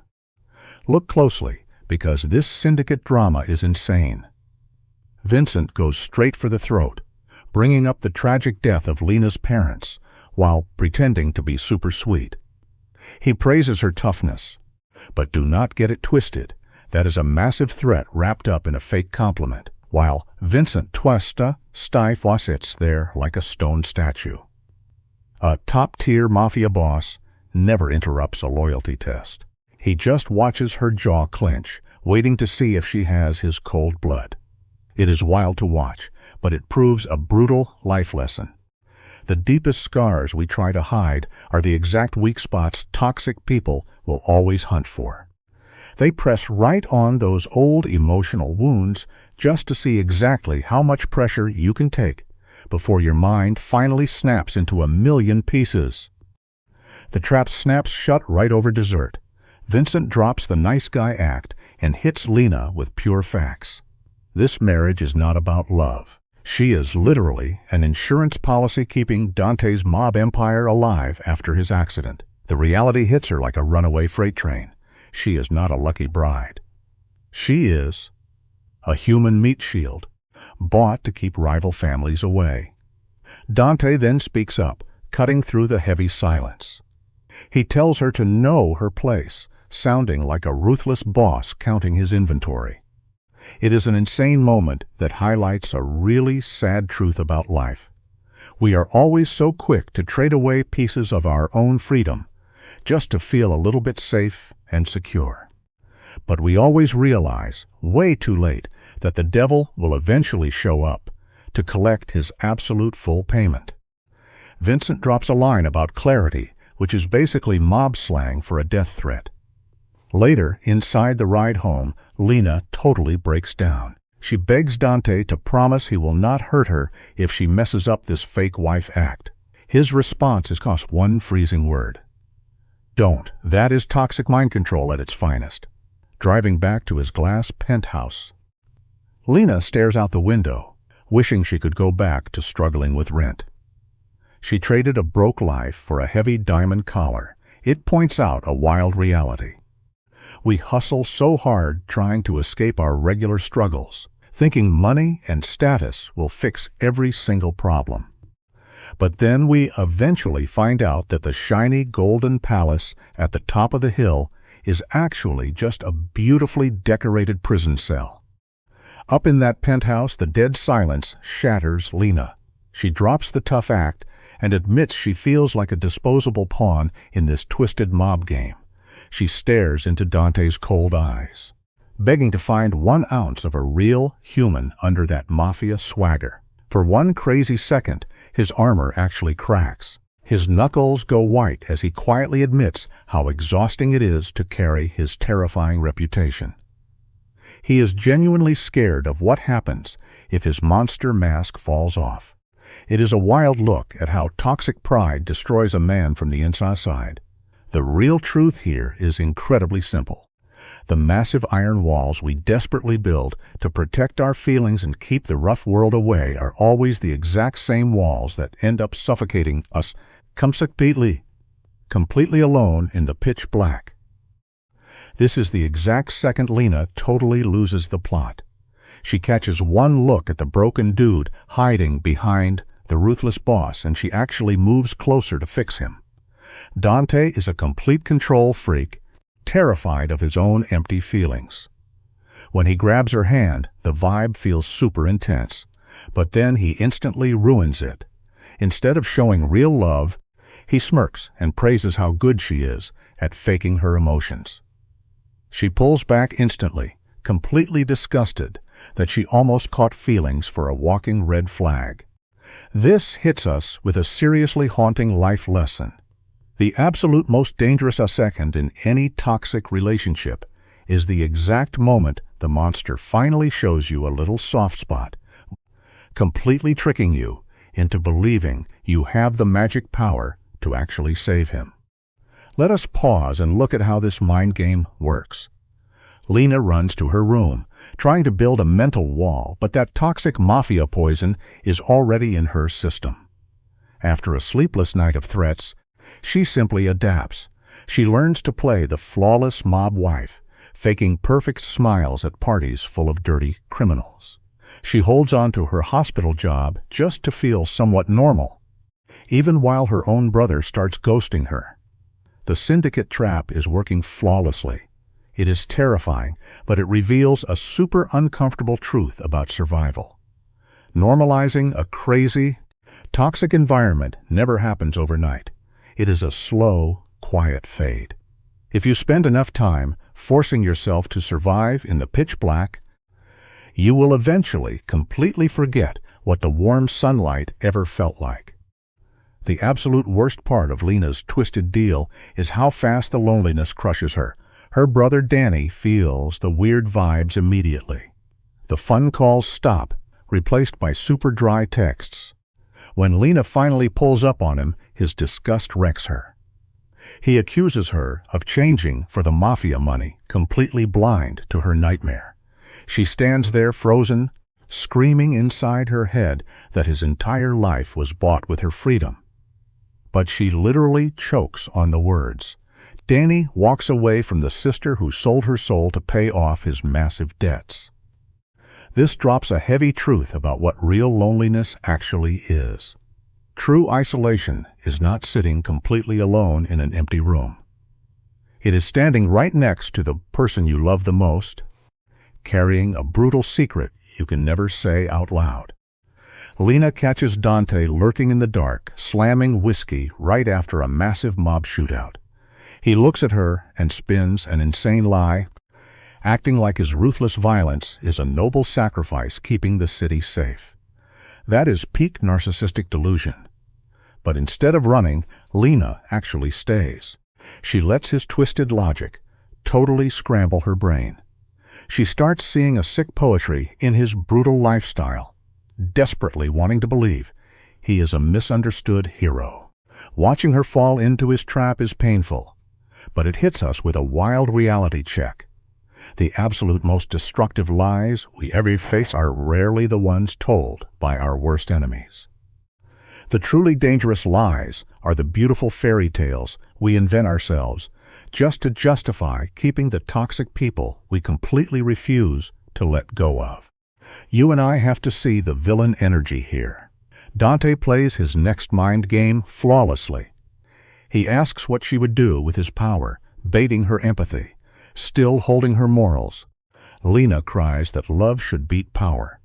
Look closely, because this syndicate drama is insane. Vincent goes straight for the throat, bringing up the tragic death of Lena's parents, while pretending to be super sweet. He praises her toughness, but do not get it twisted. That is a massive threat wrapped up in a fake compliment, while Vincent Tuesta stiff sits there like a stone statue. A top-tier mafia boss never interrupts a loyalty test. He just watches her jaw clench, waiting to see if she has his cold blood. It is wild to watch, but it proves a brutal life lesson. The deepest scars we try to hide are the exact weak spots toxic people will always hunt for. They press right on those old emotional wounds just to see exactly how much pressure you can take before your mind finally snaps into a million pieces. The trap snaps shut right over dessert. Vincent drops the nice guy act and hits Lena with pure facts. This marriage is not about love. She is literally an insurance policy keeping Dante's mob empire alive after his accident. The reality hits her like a runaway freight train. She is not a lucky bride. She is a human meat shield, bought to keep rival families away. Dante then speaks up, cutting through the heavy silence. He tells her to know her place, sounding like a ruthless boss counting his inventory. It is an insane moment that highlights a really sad truth about life. We are always so quick to trade away pieces of our own freedom, just to feel a little bit safe and secure. But we always realize, way too late, that the devil will eventually show up to collect his absolute full payment. Vincent drops a line about clarity, which is basically mob slang for a death threat. Later, inside the ride home, Lena totally breaks down. She begs Dante to promise he will not hurt her if she messes up this fake wife act. His response is just one freezing word. Don't. That is toxic mind control at its finest. Driving back to his glass penthouse, Lena stares out the window, wishing she could go back to struggling with rent. She traded a broke life for a heavy diamond collar. It points out a wild reality. We hustle so hard trying to escape our regular struggles, thinking money and status will fix every single problem. But then we eventually find out that the shiny golden palace at the top of the hill is actually just a beautifully decorated prison cell. Up in that penthouse, the dead silence shatters Lena. She drops the tough act and admits she feels like a disposable pawn in this twisted mob game. She stares into Dante's cold eyes, begging to find 1 ounce of a real human under that mafia swagger. For one crazy second, his armor actually cracks. His knuckles go white as he quietly admits how exhausting it is to carry his terrifying reputation. He is genuinely scared of what happens if his monster mask falls off. It is a wild look at how toxic pride destroys a man from the inside. The real truth here is incredibly simple. The massive iron walls we desperately build to protect our feelings and keep the rough world away are always the exact same walls that end up suffocating us completely alone in the pitch black. This is the exact second Lena totally loses the plot. She catches one look at the broken dude hiding behind the ruthless boss, and she actually moves closer to fix him. Dante is a complete control freak, terrified of his own empty feelings. When he grabs her hand, the vibe feels super intense, but then he instantly ruins it. Instead of showing real love, he smirks and praises how good she is at faking her emotions. She pulls back instantly, completely disgusted that she almost caught feelings for a walking red flag. This hits us with a seriously haunting life lesson. The absolute most dangerous second in any toxic relationship is the exact moment the monster finally shows you a little soft spot, completely tricking you into believing you have the magic power to actually save him. Let us pause and look at how this mind game works. Lena runs to her room, trying to build a mental wall, but that toxic mafia poison is already in her system. After a sleepless night of threats, she simply adapts. She learns to play the flawless mob wife, faking perfect smiles at parties full of dirty criminals. She holds on to her hospital job just to feel somewhat normal, even while her own brother starts ghosting her. The syndicate trap is working flawlessly. It is terrifying, but it reveals a super uncomfortable truth about survival. Normalizing a crazy, toxic environment never happens overnight. It is a slow, quiet fade. If you spend enough time forcing yourself to survive in the pitch black, you will eventually completely forget what the warm sunlight ever felt like. The absolute worst part of Lena's twisted deal is how fast the loneliness crushes her. Her brother Danny feels the weird vibes immediately. The fun calls stop, replaced by super dry texts. When Lena finally pulls up on him, his disgust wrecks her. He accuses her of changing for the mafia money, completely blind to her nightmare. She stands there frozen, screaming inside her head that his entire life was bought with her freedom. But she literally chokes on the words. Danny walks away from the sister who sold her soul to pay off his massive debts. This drops a heavy truth about what real loneliness actually is. True isolation is not sitting completely alone in an empty room. It is standing right next to the person you love the most, carrying a brutal secret you can never say out loud. Lena catches Dante lurking in the dark, slamming whiskey right after a massive mob shootout. He looks at her and spins an insane lie, acting like his ruthless violence is a noble sacrifice keeping the city safe. That is peak narcissistic delusion. But instead of running, Lena actually stays. She lets his twisted logic totally scramble her brain. She starts seeing a sick poetry in his brutal lifestyle, desperately wanting to believe he is a misunderstood hero. Watching her fall into his trap is painful, but it hits us with a wild reality check. The absolute most destructive lies we ever face are rarely the ones told by our worst enemies. The truly dangerous lies are the beautiful fairy tales we invent ourselves just to justify keeping the toxic people we completely refuse to let go of. You and I have to see the villain energy here. Dante plays his next mind game flawlessly. He asks what she would do with his power, baiting her empathy, still holding her morals. Lena cries that love should beat power.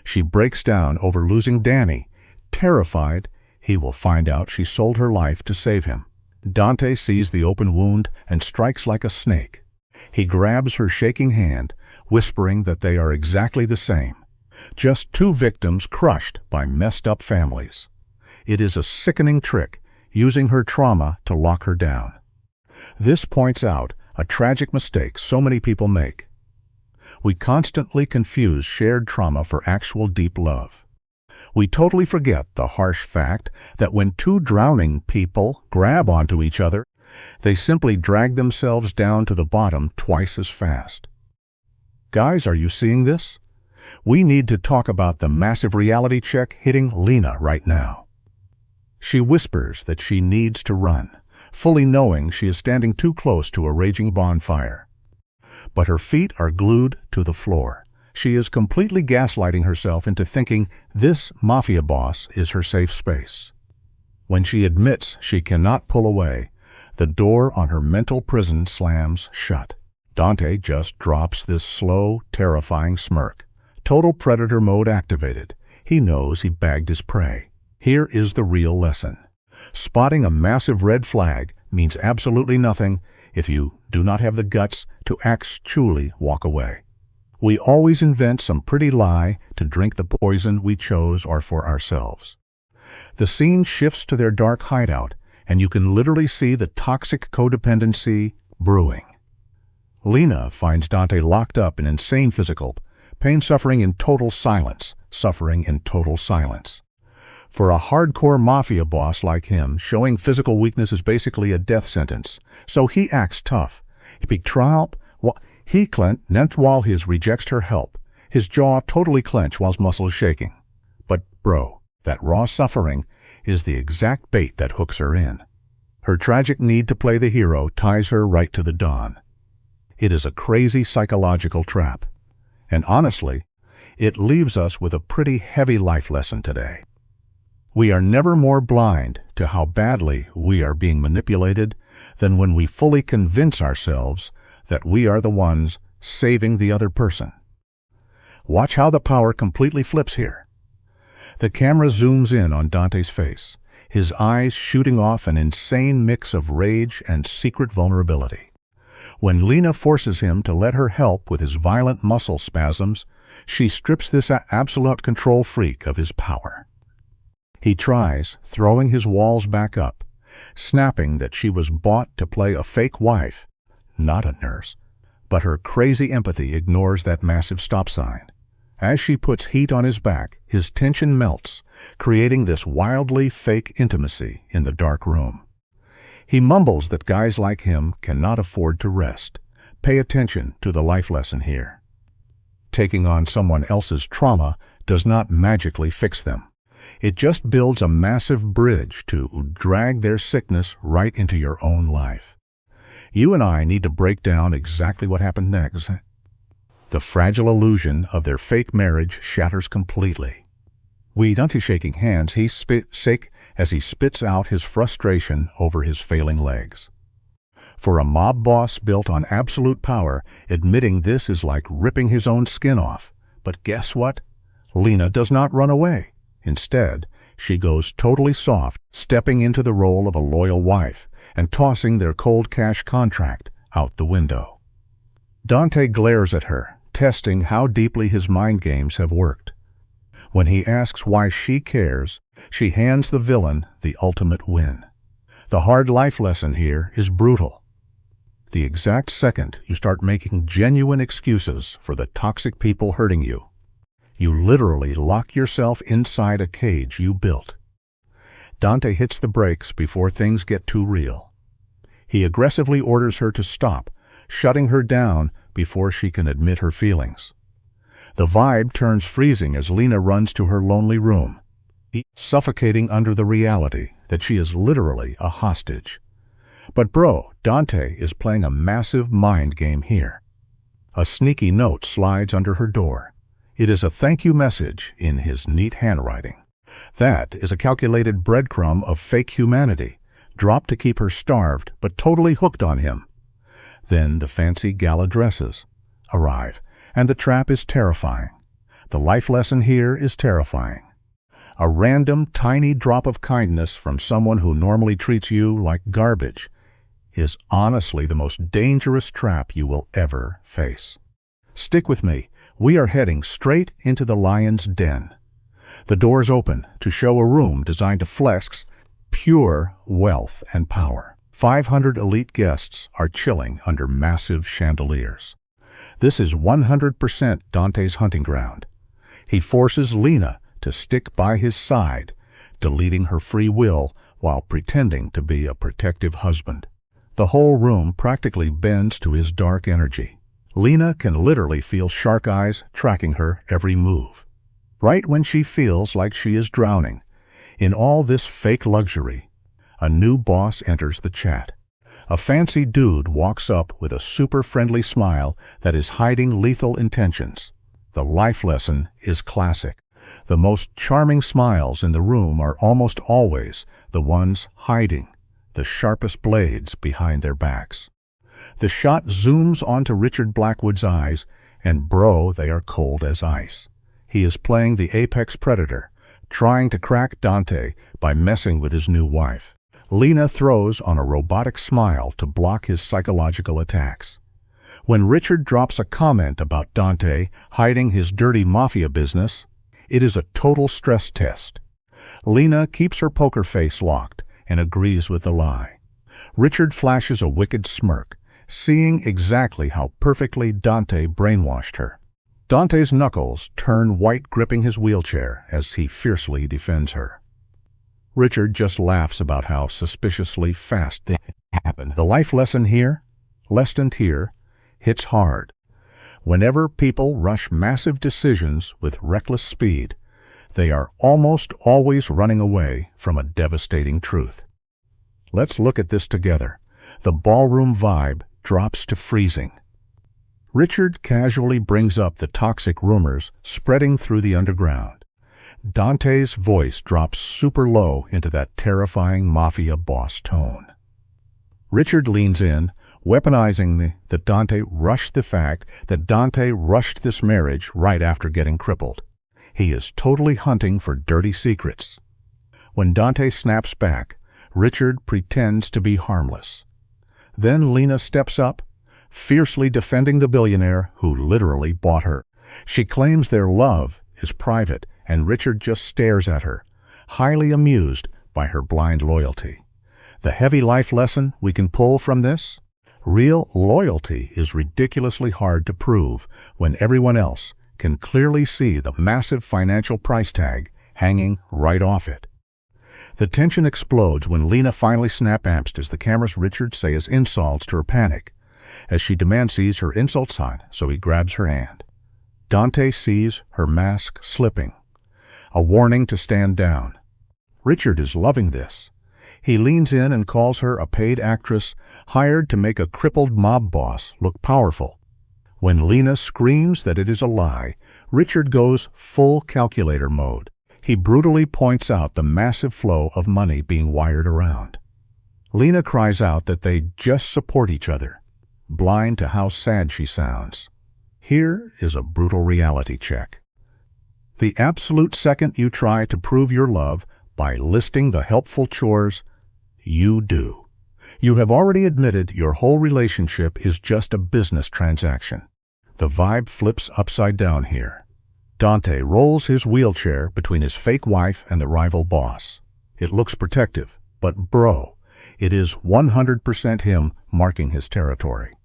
She breaks down over losing Danny, terrified he will find out she sold her life to save him. Dante sees the open wound and strikes like a snake. He grabs her shaking hand, whispering that they are exactly the same, just two victims crushed by messed up families. It is a sickening trick, using her trauma to lock her down. This points out a tragic mistake so many people make. We constantly confuse shared trauma for actual deep love. We totally forget the harsh fact that when two drowning people grab onto each other, They simply drag themselves down to the bottom twice as fast. Guys, are you seeing this? We need to talk about the massive reality check hitting Lena right now. She whispers that she needs to run, fully knowing she is standing too close to a raging bonfire. But her feet are glued to the floor. She is completely gaslighting herself into thinking this mafia boss is her safe space. When she admits she cannot pull away, the door on her mental prison slams shut. Dante just drops this slow, terrifying smirk. Total predator mode activated. He knows he bagged his prey. Here is the real lesson. Spotting a massive red flag means absolutely nothing if you do not have the guts to actually walk away. We always invent some pretty lie to drink the poison we chose or for ourselves. The scene shifts to their dark hideout, and you can literally see the toxic codependency brewing. Lena finds Dante locked up in insane physical pain, suffering in total silence. For a hardcore mafia boss like him, showing physical weakness is basically a death sentence. So he acts tough. He clenched while he rejects her help. His jaw totally clenched while his muscles shaking. But bro, that raw suffering is the exact bait that hooks her in. Her tragic need to play the hero ties her right to the dawn. It is a crazy psychological trap. And honestly, it leaves us with a pretty heavy life lesson today. We are never more blind to how badly we are being manipulated than when we fully convince ourselves that we are the ones saving the other person. Watch how the power completely flips here. The camera zooms in on Dante's face, his eyes shooting off an insane mix of rage and secret vulnerability. When Lena forces him to let her help with his violent muscle spasms, she strips this absolute control freak of his power. He tries, throwing his walls back up, snapping that she was bought to play a fake wife, not a nurse. But her crazy empathy ignores that massive stop sign. As she puts heat on his back, his tension melts, creating this wildly fake intimacy in the dark room. He mumbles that guys like him cannot afford to rest. Pay attention to the life lesson here. Taking on someone else's trauma does not magically fix them. It just builds a massive bridge to drag their sickness right into your own life. You and I need to break down exactly what happened next. The fragile illusion of their fake marriage shatters completely. Dante shaking hands, as he spits out his frustration over his failing legs. For a mob boss built on absolute power, admitting this is like ripping his own skin off. But guess what? Lena does not run away. Instead, she goes totally soft, stepping into the role of a loyal wife and tossing their cold cash contract out the window. Dante glares at her, testing how deeply his mind games have worked. When he asks why she cares, she hands the villain the ultimate win. The hard life lesson here is brutal. The exact second you start making genuine excuses for the toxic people hurting you, you literally lock yourself inside a cage you built. Dante hits the brakes before things get too real. He aggressively orders her to stop, shutting her down before she can admit her feelings. The vibe turns freezing as Lena runs to her lonely room, suffocating under the reality that she is literally a hostage. But bro, Dante is playing a massive mind game here. A sneaky note slides under her door. It is a thank you message in his neat handwriting. That is a calculated breadcrumb of fake humanity, dropped to keep her starved but totally hooked on him. Then the fancy gala dresses arrive, and the trap is terrifying. The life lesson here is terrifying. A random, tiny drop of kindness from someone who normally treats you like garbage is honestly the most dangerous trap you will ever face. Stick with me. We are heading straight into the lion's den. The doors open to show a room designed to flex pure wealth and power. 500 elite guests are chilling under massive chandeliers. This is 100% Dante's hunting ground. He forces Lena to stick by his side, deleting her free will while pretending to be a protective husband. The whole room practically bends to his dark energy. Lena can literally feel shark eyes tracking her every move. Right when she feels like she is drowning, in all this fake luxury, a new boss enters the chat. A fancy dude walks up with a super friendly smile that is hiding lethal intentions. The life lesson is classic. The most charming smiles in the room are almost always the ones hiding the sharpest blades behind their backs. The shot zooms onto Richard Blackwood's eyes, and bro, they are cold as ice. He is playing the apex predator, trying to crack Dante by messing with his new wife. Lena throws on a robotic smile to block his psychological attacks. When Richard drops a comment about Dante hiding his dirty mafia business, it is a total stress test. Lena keeps her poker face locked and agrees with the lie. Richard flashes a wicked smirk, seeing exactly how perfectly Dante brainwashed her. Dante's knuckles turn white, gripping his wheelchair as he fiercely defends her. Richard just laughs about how suspiciously fast things happen. The life lesson here, hits hard. Whenever people rush massive decisions with reckless speed, they are almost always running away from a devastating truth. Let's look at this together. The ballroom vibe drops to freezing. Richard casually brings up the toxic rumors spreading through the underground. Dante's voice drops super low into that terrifying mafia boss tone. Richard leans in, weaponizing the fact that Dante rushed this marriage right after getting crippled. He is totally hunting for dirty secrets. When Dante snaps back, Richard pretends to be harmless. Then Lena steps up, fiercely defending the billionaire who literally bought her. She claims their love is private, and Richard just stares at her, highly amused by her blind loyalty. The heavy life lesson we can pull from this? Real loyalty is ridiculously hard to prove when everyone else can clearly see the massive financial price tag hanging right off it. The tension explodes when Lena finally snap-amps as the cameras Richard says insults to her panic, as she demands sees her insult sign, so he grabs her hand. Dante sees her mask slipping, a warning to stand down. Richard is loving this. He leans in and calls her a paid actress hired to make a crippled mob boss look powerful. When Lena screams that it is a lie, Richard goes full calculator mode. He brutally points out the massive flow of money being wired around. Lena cries out that they just support each other, blind to how sad she sounds. Here is a brutal reality check. The absolute second you try to prove your love by listing the helpful chores you do, you have already admitted your whole relationship is just a business transaction. The vibe flips upside down here. Dante rolls his wheelchair between his fake wife and the rival boss. It looks protective, but bro, it is 100% him marking his territory.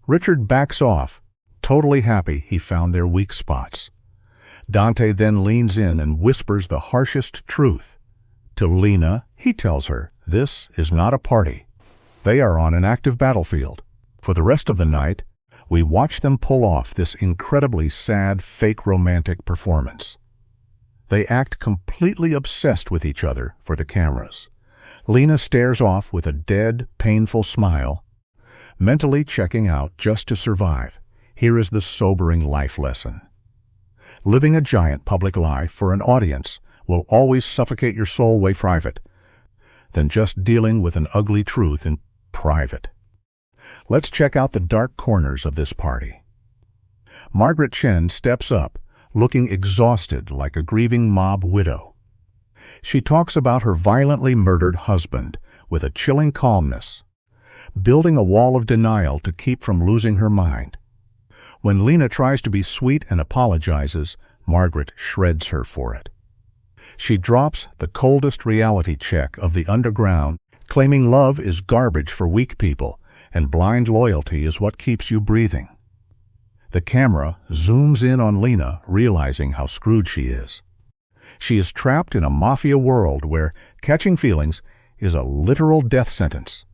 Richard backs off, totally happy he found their weak spots. Dante then leans in and whispers the harshest truth. To Lena, he tells her this is not a party. They are on an active battlefield. For the rest of the night, we watch them pull off this incredibly sad, fake romantic performance. They act completely obsessed with each other for the cameras. Lena stares off with a dead, painful smile, mentally checking out just to survive. Here is the sobering life lesson. Living a giant public lie for an audience will always suffocate your soul way private than just dealing with an ugly truth in private. Let's check out the dark corners of this party. Margaret Chen steps up, looking exhausted like a grieving mob widow. She talks about her violently murdered husband with a chilling calmness, building a wall of denial to keep from losing her mind. When Lena tries to be sweet and apologizes, Margaret shreds her for it. She drops the coldest reality check of the underground, claiming love is garbage for weak people and blind loyalty is what keeps you breathing. The camera zooms in on Lena, realizing how screwed she is. She is trapped in a mafia world where catching feelings is a literal death sentence.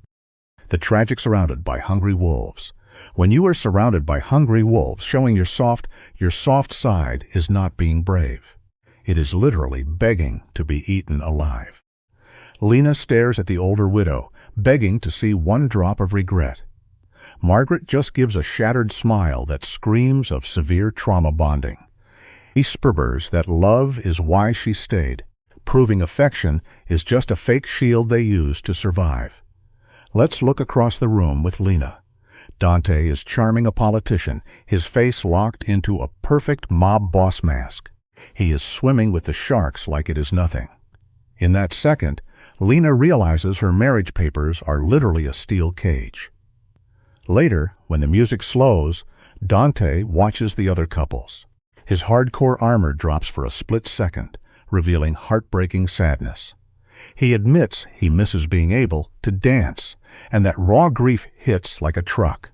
The tragic surrounded by hungry wolves. When you are surrounded by hungry wolves, showing your soft side is not being brave. It is literally begging to be eaten alive. Lena stares at the older widow, begging to see one drop of regret. Margaret just gives a shattered smile that screams of severe trauma bonding. He whispers that love is why she stayed, proving affection is just a fake shield they use to survive. Let's look across the room with Lena. Dante is charming a politician, his face locked into a perfect mob boss mask. He is swimming with the sharks like it is nothing. In that second, Lena realizes her marriage papers are literally a steel cage. Later, when the music slows, Dante watches the other couples. His hardcore armor drops for a split second, revealing heartbreaking sadness. He admits he misses being able to dance, and that raw grief hits like a truck.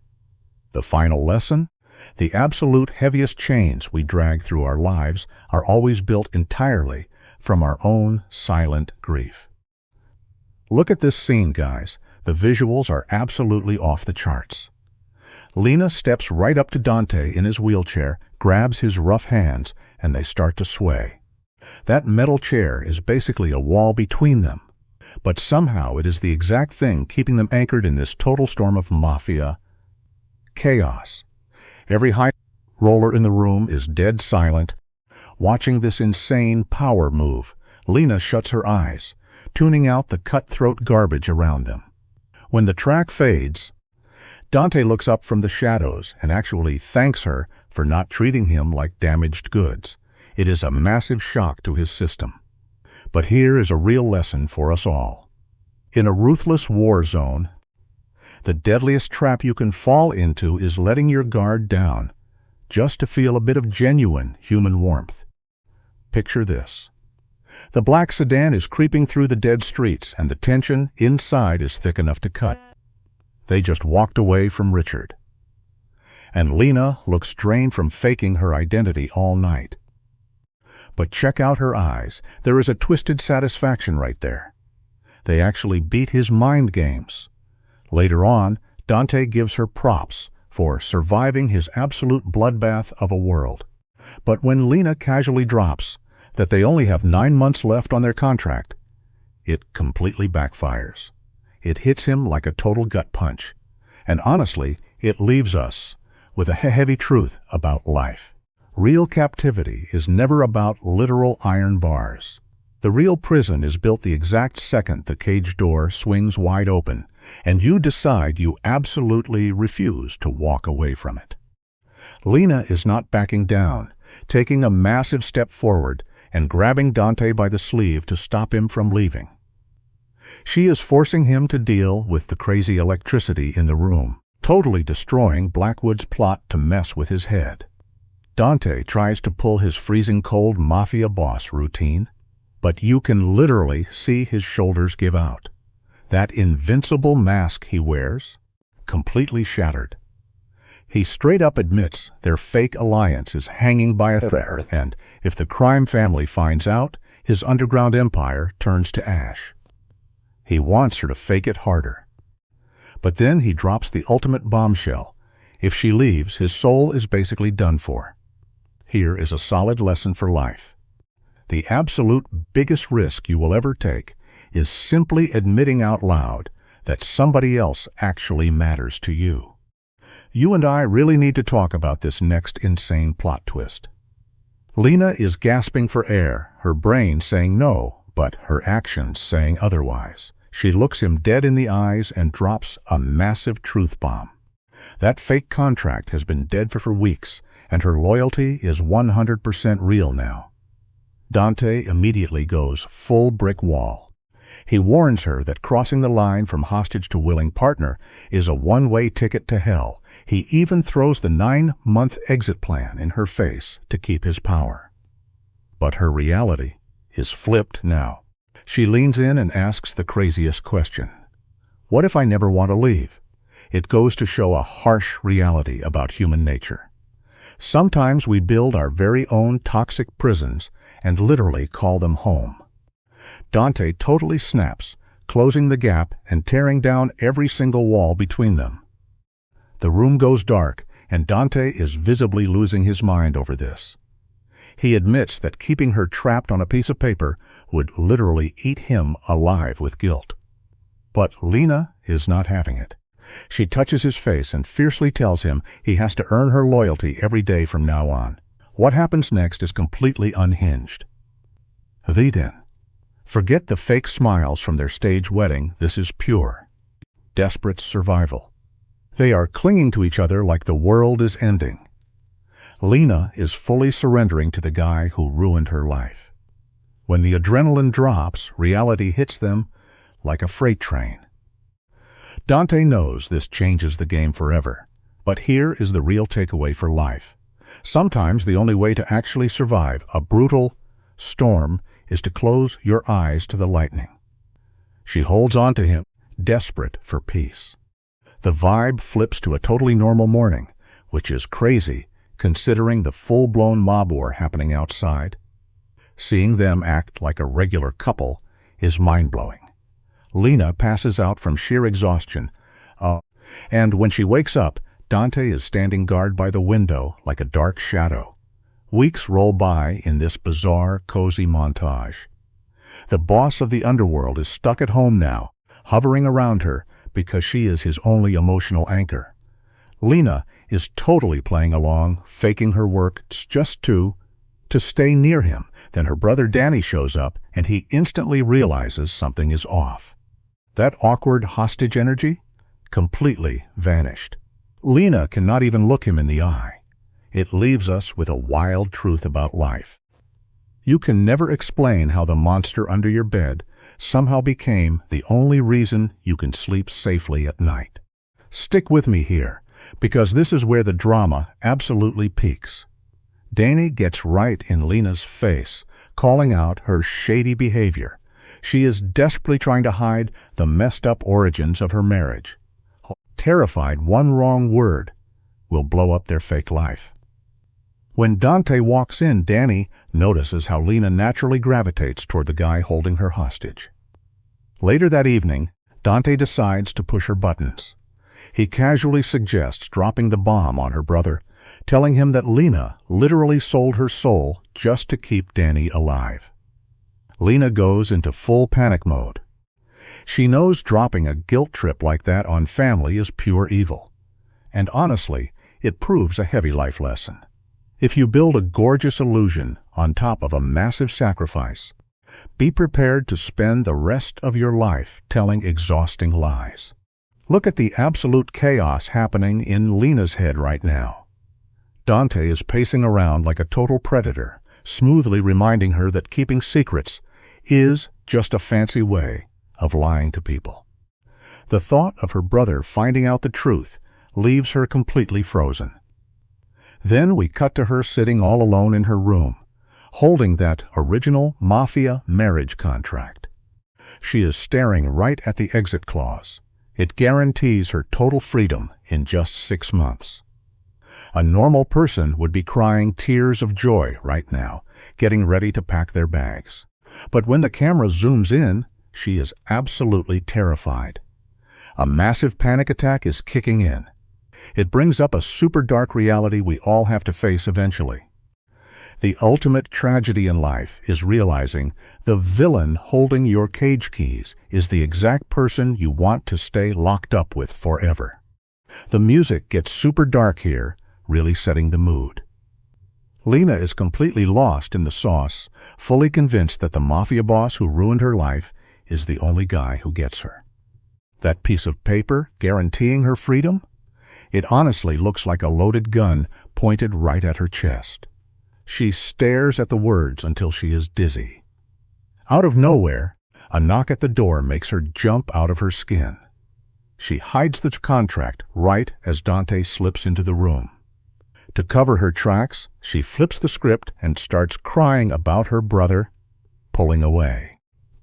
The final lesson? The absolute heaviest chains we drag through our lives are always built entirely from our own silent grief. Look at this scene, guys. The visuals are absolutely off the charts. Lena steps right up to Dante in his wheelchair, grabs his rough hands, and they start to sway. That metal chair is basically a wall between them, but somehow it is the exact thing keeping them anchored in this total storm of mafia chaos. Every high roller in the room is dead silent. Watching this insane power move, Lena shuts her eyes, tuning out the cutthroat garbage around them. When the track fades, Dante looks up from the shadows and actually thanks her for not treating him like damaged goods. It is a massive shock to his system. But here is a real lesson for us all. In a ruthless war zone, the deadliest trap you can fall into is letting your guard down, just to feel a bit of genuine human warmth. Picture this. The black sedan is creeping through the dead streets, and the tension inside is thick enough to cut. They just walked away from Richard. And Lena looks drained from faking her identity all night. But check out her eyes. There is a twisted satisfaction right there. They actually beat his mind games. Later on, Dante gives her props for surviving his absolute bloodbath of a world. But when Lena casually drops that they only have 9 months left on their contract, it completely backfires. It hits him like a total gut punch. And honestly, it leaves us with a heavy truth about life. Real captivity is never about literal iron bars. The real prison is built the exact second the cage door swings wide open, and you decide you absolutely refuse to walk away from it. Lena is not backing down, taking a massive step forward and grabbing Dante by the sleeve to stop him from leaving. She is forcing him to deal with the crazy electricity in the room, totally destroying Blackwood's plot to mess with his head. Dante tries to pull his freezing cold mafia boss routine, but you can literally see his shoulders give out. That invincible mask he wears, completely shattered. He straight up admits their fake alliance is hanging by a thread, and if the crime family finds out, his underground empire turns to ash. He wants her to fake it harder. But then he drops the ultimate bombshell. If she leaves, his soul is basically done for. Here is a solid lesson for life. The absolute biggest risk you will ever take is simply admitting out loud that somebody else actually matters to you. You and I really need to talk about this next insane plot twist. Lena is gasping for air, her brain saying no, but her actions saying otherwise. She looks him dead in the eyes and drops a massive truth bomb. That fake contract has been dead for weeks, and her loyalty is 100% real now. Dante immediately goes full brick wall. He warns her that crossing the line from hostage to willing partner is a one-way ticket to hell. He even throws the 9-month exit plan in her face to keep his power. But her reality is flipped now. She leans in and asks the craziest question. What if I never want to leave? It goes to show a harsh reality about human nature. Sometimes we build our very own toxic prisons and literally call them home. Dante totally snaps, closing the gap and tearing down every single wall between them. The room goes dark, and Dante is visibly losing his mind over this. He admits that keeping her trapped on a piece of paper would literally eat him alive with guilt. But Lena is not having it. She touches his face and fiercely tells him he has to earn her loyalty every day from now on. What happens next is completely unhinged. Then, forget the fake smiles from their stage wedding. This is pure, desperate survival. They are clinging to each other like the world is ending. Lena is fully surrendering to the guy who ruined her life. When the adrenaline drops, reality hits them like a freight train. Dante knows this changes the game forever, but here is the real takeaway for life. Sometimes the only way to actually survive a brutal storm is to close your eyes to the lightning. She holds on to him, desperate for peace. The vibe flips to a totally normal morning, which is crazy considering the full-blown mob war happening outside. Seeing them act like a regular couple is mind-blowing. Lena passes out from sheer exhaustion, and when she wakes up, Dante is standing guard by the window like a dark shadow. Weeks roll by in this bizarre, cozy montage. The boss of the underworld is stuck at home now, hovering around her because she is his only emotional anchor. Lena is totally playing along, faking her work just to stay near him. Then her brother Danny shows up, and he instantly realizes something is off. That awkward hostage energy completely vanished. Lena cannot even look him in the eye. It leaves us with a wild truth about life. You can never explain how the monster under your bed somehow became the only reason you can sleep safely at night. Stick with me here, because this is where the drama absolutely peaks. Danny gets right in Lena's face, calling out her shady behavior. She is desperately trying to hide the messed-up origins of her marriage. Terrified one wrong word will blow up their fake life. When Dante walks in, Danny notices how Lena naturally gravitates toward the guy holding her hostage. Later that evening, Dante decides to push her buttons. He casually suggests dropping the bomb on her brother, telling him that Lena literally sold her soul just to keep Danny alive. Lena goes into full panic mode. She knows dropping a guilt trip like that on family is pure evil. And honestly, it proves a heavy life lesson. If you build a gorgeous illusion on top of a massive sacrifice, be prepared to spend the rest of your life telling exhausting lies. Look at the absolute chaos happening in Lena's head right now. Dante is pacing around like a total predator, smoothly reminding her that keeping secrets is just a fancy way of lying to people. The thought of her brother finding out the truth leaves her completely frozen. Then we cut to her sitting all alone in her room, holding that original Mafia marriage contract. She is staring right at the exit clause. It guarantees her total freedom in just 6 months. A normal person would be crying tears of joy right now, getting ready to pack their bags. But when the camera zooms in, she is absolutely terrified. A massive panic attack is kicking in. It brings up a super dark reality we all have to face eventually. The ultimate tragedy in life is realizing the villain holding your cage keys is the exact person you want to stay locked up with forever. The music gets super dark here, really setting the mood. Lena is completely lost in the sauce, fully convinced that the mafia boss who ruined her life is the only guy who gets her. That piece of paper guaranteeing her freedom? It honestly looks like a loaded gun pointed right at her chest. She stares at the words until she is dizzy. Out of nowhere, a knock at the door makes her jump out of her skin. She hides the contract right as Dante slips into the room. To cover her tracks, she flips the script and starts crying about her brother pulling away.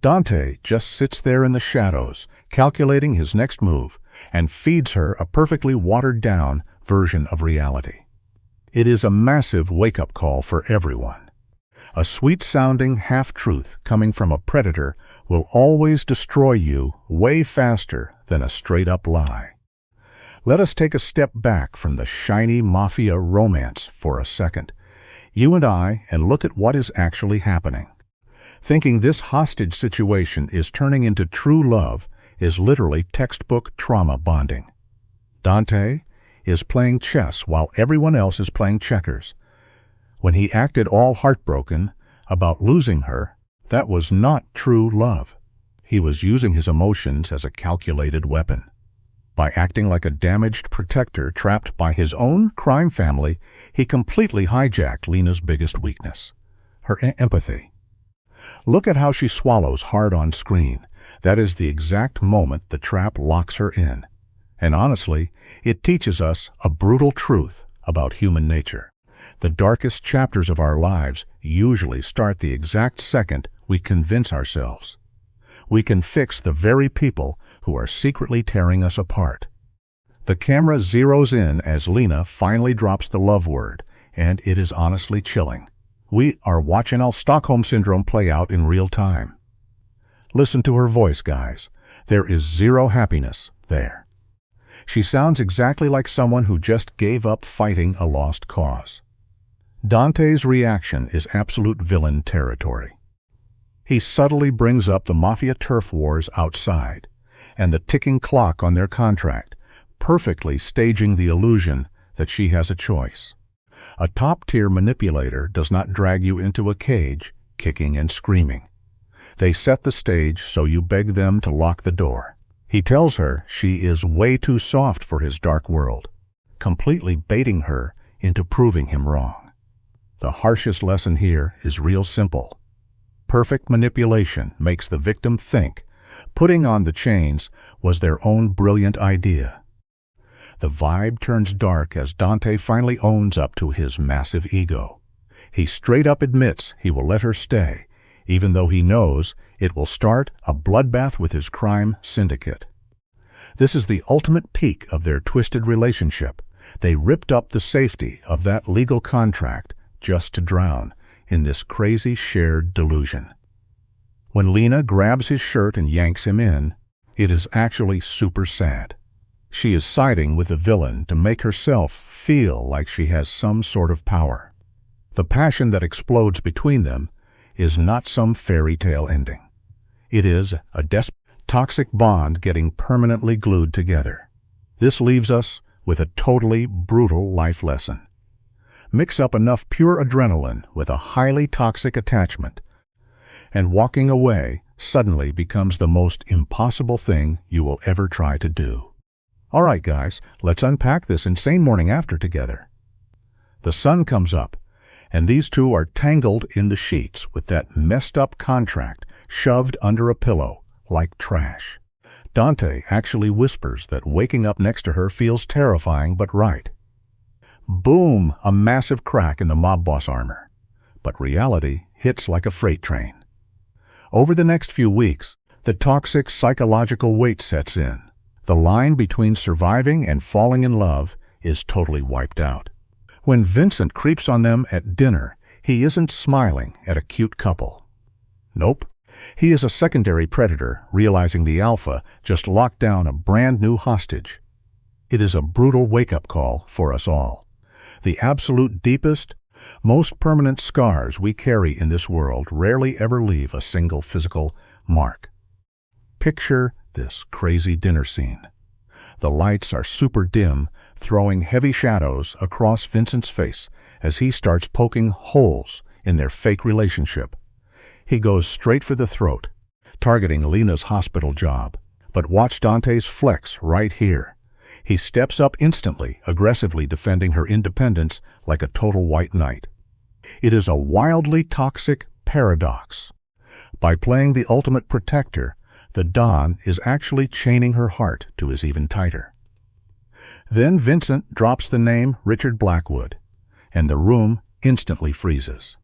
Dante just sits there in the shadows, calculating his next move, and feeds her a perfectly watered-down version of reality. It is a massive wake-up call for everyone. A sweet-sounding half-truth coming from a predator will always destroy you way faster than a straight-up lie. Let us take a step back from the shiny mafia romance for a second, you and I, and look at what is actually happening. Thinking this hostage situation is turning into true love is literally textbook trauma bonding. Dante is playing chess while everyone else is playing checkers. When he acted all heartbroken about losing her, that was not true love. He was using his emotions as a calculated weapon. By acting like a damaged protector trapped by his own crime family, he completely hijacked Lena's biggest weakness, her empathy. Look at how she swallows hard on screen. That is the exact moment the trap locks her in. And honestly, it teaches us a brutal truth about human nature. The darkest chapters of our lives usually start the exact second we convince ourselves we can fix the very people who are secretly tearing us apart. The camera zeroes in as Lena finally drops the love word, and it is honestly chilling. We are watching our Stockholm Syndrome play out in real time. Listen to her voice, guys. There is zero happiness there. She sounds exactly like someone who just gave up fighting a lost cause. Dante's reaction is absolute villain territory. He subtly brings up the mafia turf wars outside, and the ticking clock on their contract, perfectly staging the illusion that she has a choice. A top-tier manipulator does not drag you into a cage, kicking and screaming. They set the stage so you beg them to lock the door. He tells her she is way too soft for his dark world, completely baiting her into proving him wrong. The harshest lesson here is real simple. Perfect manipulation makes the victim think putting on the chains was their own brilliant idea. The vibe turns dark as Dante finally owns up to his massive ego. He straight up admits he will let her stay, even though he knows it will start a bloodbath with his crime syndicate. This is the ultimate peak of their twisted relationship. They ripped up the safety of that legal contract just to drown in this crazy shared delusion. When Lena grabs his shirt and yanks him in, it is actually super sad. She is siding with the villain to make herself feel like she has some sort of power. The passion that explodes between them is not some fairy tale ending. It is a desperate, toxic bond getting permanently glued together. This leaves us with a totally brutal life lesson. Mix up enough pure adrenaline with a highly toxic attachment, and walking away suddenly becomes the most impossible thing you will ever try to do. All right, guys, let's unpack this insane morning after together. The sun comes up, and these two are tangled in the sheets with that messed up contract shoved under a pillow like trash. Dante actually whispers that waking up next to her feels terrifying but right. Boom! A massive crack in the mob boss armor. But reality hits like a freight train. Over the next few weeks, the toxic psychological weight sets in. The line between surviving and falling in love is totally wiped out. When Vincent creeps on them at dinner, he isn't smiling at a cute couple. Nope. He is a secondary predator realizing the alpha just locked down a brand new hostage. It is a brutal wake-up call for us all. The absolute deepest, most permanent scars we carry in this world rarely ever leave a single physical mark. Picture this crazy dinner scene. The lights are super dim, throwing heavy shadows across Vincent's face as he starts poking holes in their fake relationship. He goes straight for the throat, targeting Lena's hospital job. But watch Dante's flex right here. He steps up instantly, aggressively defending her independence like a total white knight. It is a wildly toxic paradox. By playing the ultimate protector, the Don is actually chaining her heart to his even tighter. Then Vincent drops the name Richard Blackwood, and the room instantly freezes.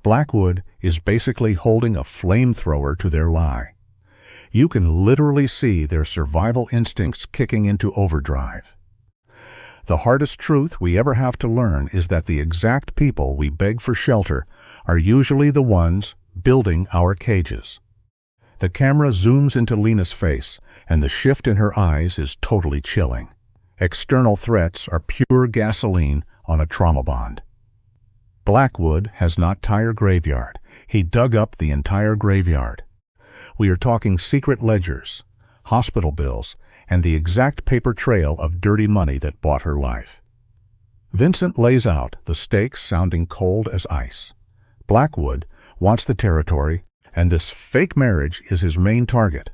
Blackwood is basically holding a flamethrower to their lie. You can literally see their survival instincts kicking into overdrive. The hardest truth we ever have to learn is that the exact people we beg for shelter are usually the ones building our cages. The camera zooms into Lena's face, and the shift in her eyes is totally chilling. External threats are pure gasoline on a trauma bond. Blackwood has not tire graveyard. He dug up the entire graveyard. We are talking secret ledgers, hospital bills, and the exact paper trail of dirty money that bought her life. Vincent lays out the stakes sounding cold as ice. Blackwood wants the territory, and this fake marriage is his main target.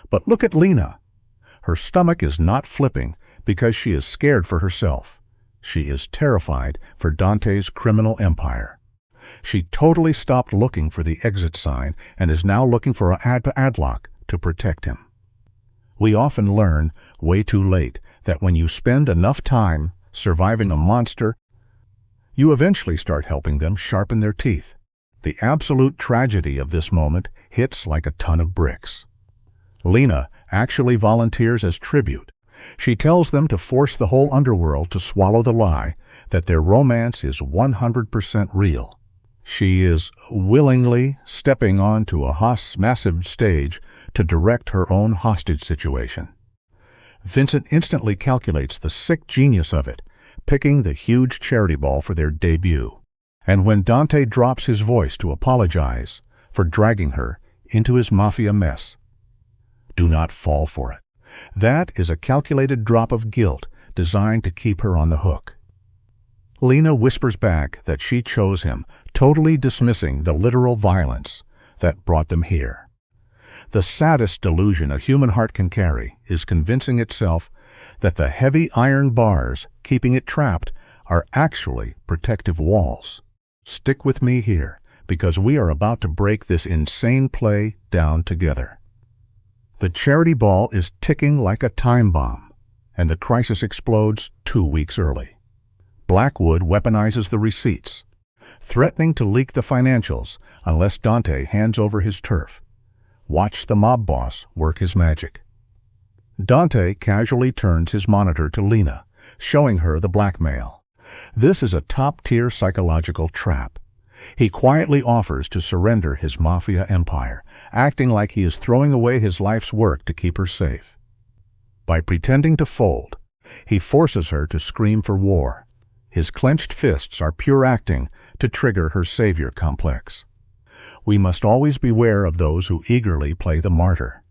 But look at Lena. Her stomach is not flipping because she is scared for herself. She is terrified for Dante's criminal empire. She totally stopped looking for the exit sign and is now looking for a padlock to protect him. We often learn, way too late, that when you spend enough time surviving a monster, you eventually start helping them sharpen their teeth. The absolute tragedy of this moment hits like a ton of bricks. Lena actually volunteers as tribute. She tells them to force the whole underworld to swallow the lie that their romance is 100% real. She is willingly stepping onto a massive stage to direct her own hostage situation. Vincent instantly calculates the sick genius of it, picking the huge charity ball for their debut. And when Dante drops his voice to apologize for dragging her into his mafia mess, do not fall for it. That is a calculated drop of guilt designed to keep her on the hook. Lena whispers back that she chose him, totally dismissing the literal violence that brought them here. The saddest delusion a human heart can carry is convincing itself that the heavy iron bars keeping it trapped are actually protective walls. Stick with me here, because we are about to break this insane play down together. The charity ball is ticking like a time bomb, and the crisis explodes 2 weeks early. Blackwood weaponizes the receipts, threatening to leak the financials unless Dante hands over his turf. Watch the mob boss work his magic. Dante casually turns his monitor to Lena, showing her the blackmail. This is a top-tier psychological trap. He quietly offers to surrender his mafia empire, acting like he is throwing away his life's work to keep her safe. By pretending to fold, he forces her to scream for war. His clenched fists are pure acting to trigger her savior complex. We must always beware of those who eagerly play the martyr.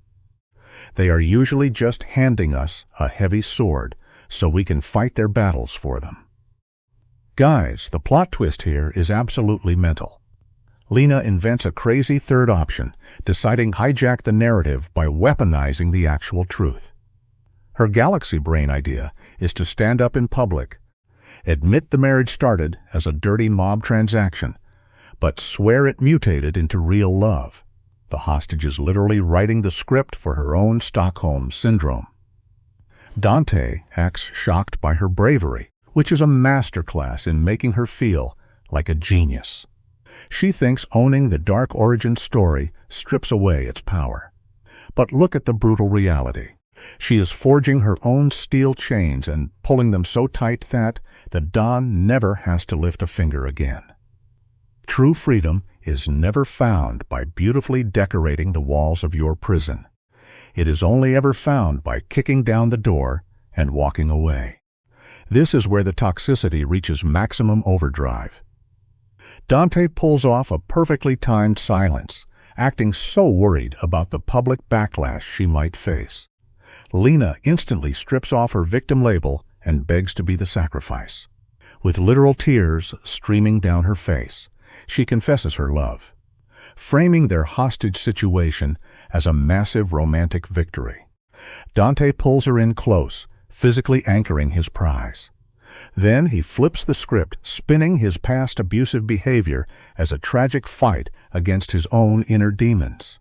They are usually just handing us a heavy sword so we can fight their battles for them. Guys, the plot twist here is absolutely mental. Lena invents a crazy third option, deciding to hijack the narrative by weaponizing the actual truth. Her galaxy brain idea is to stand up in public, admit the marriage started as a dirty mob transaction, but swear it mutated into real love. The hostage is literally writing the script for her own Stockholm Syndrome. Dante acts shocked by her bravery, which is a masterclass in making her feel like a genius. She thinks owning the dark origin story strips away its power. But look at the brutal reality. She is forging her own steel chains and pulling them so tight that the Don never has to lift a finger again. True freedom is never found by beautifully decorating the walls of your prison. It is only ever found by kicking down the door and walking away. This is where the toxicity reaches maximum overdrive. Dante pulls off a perfectly timed silence, acting so worried about the public backlash she might face. Lena instantly strips off her victim label and begs to be the sacrifice. With literal tears streaming down her face, she confesses her love, framing their hostage situation as a massive romantic victory. Dante pulls her in close, physically anchoring his prize. Then he flips the script, spinning his past abusive behavior as a tragic fight against his own inner demons.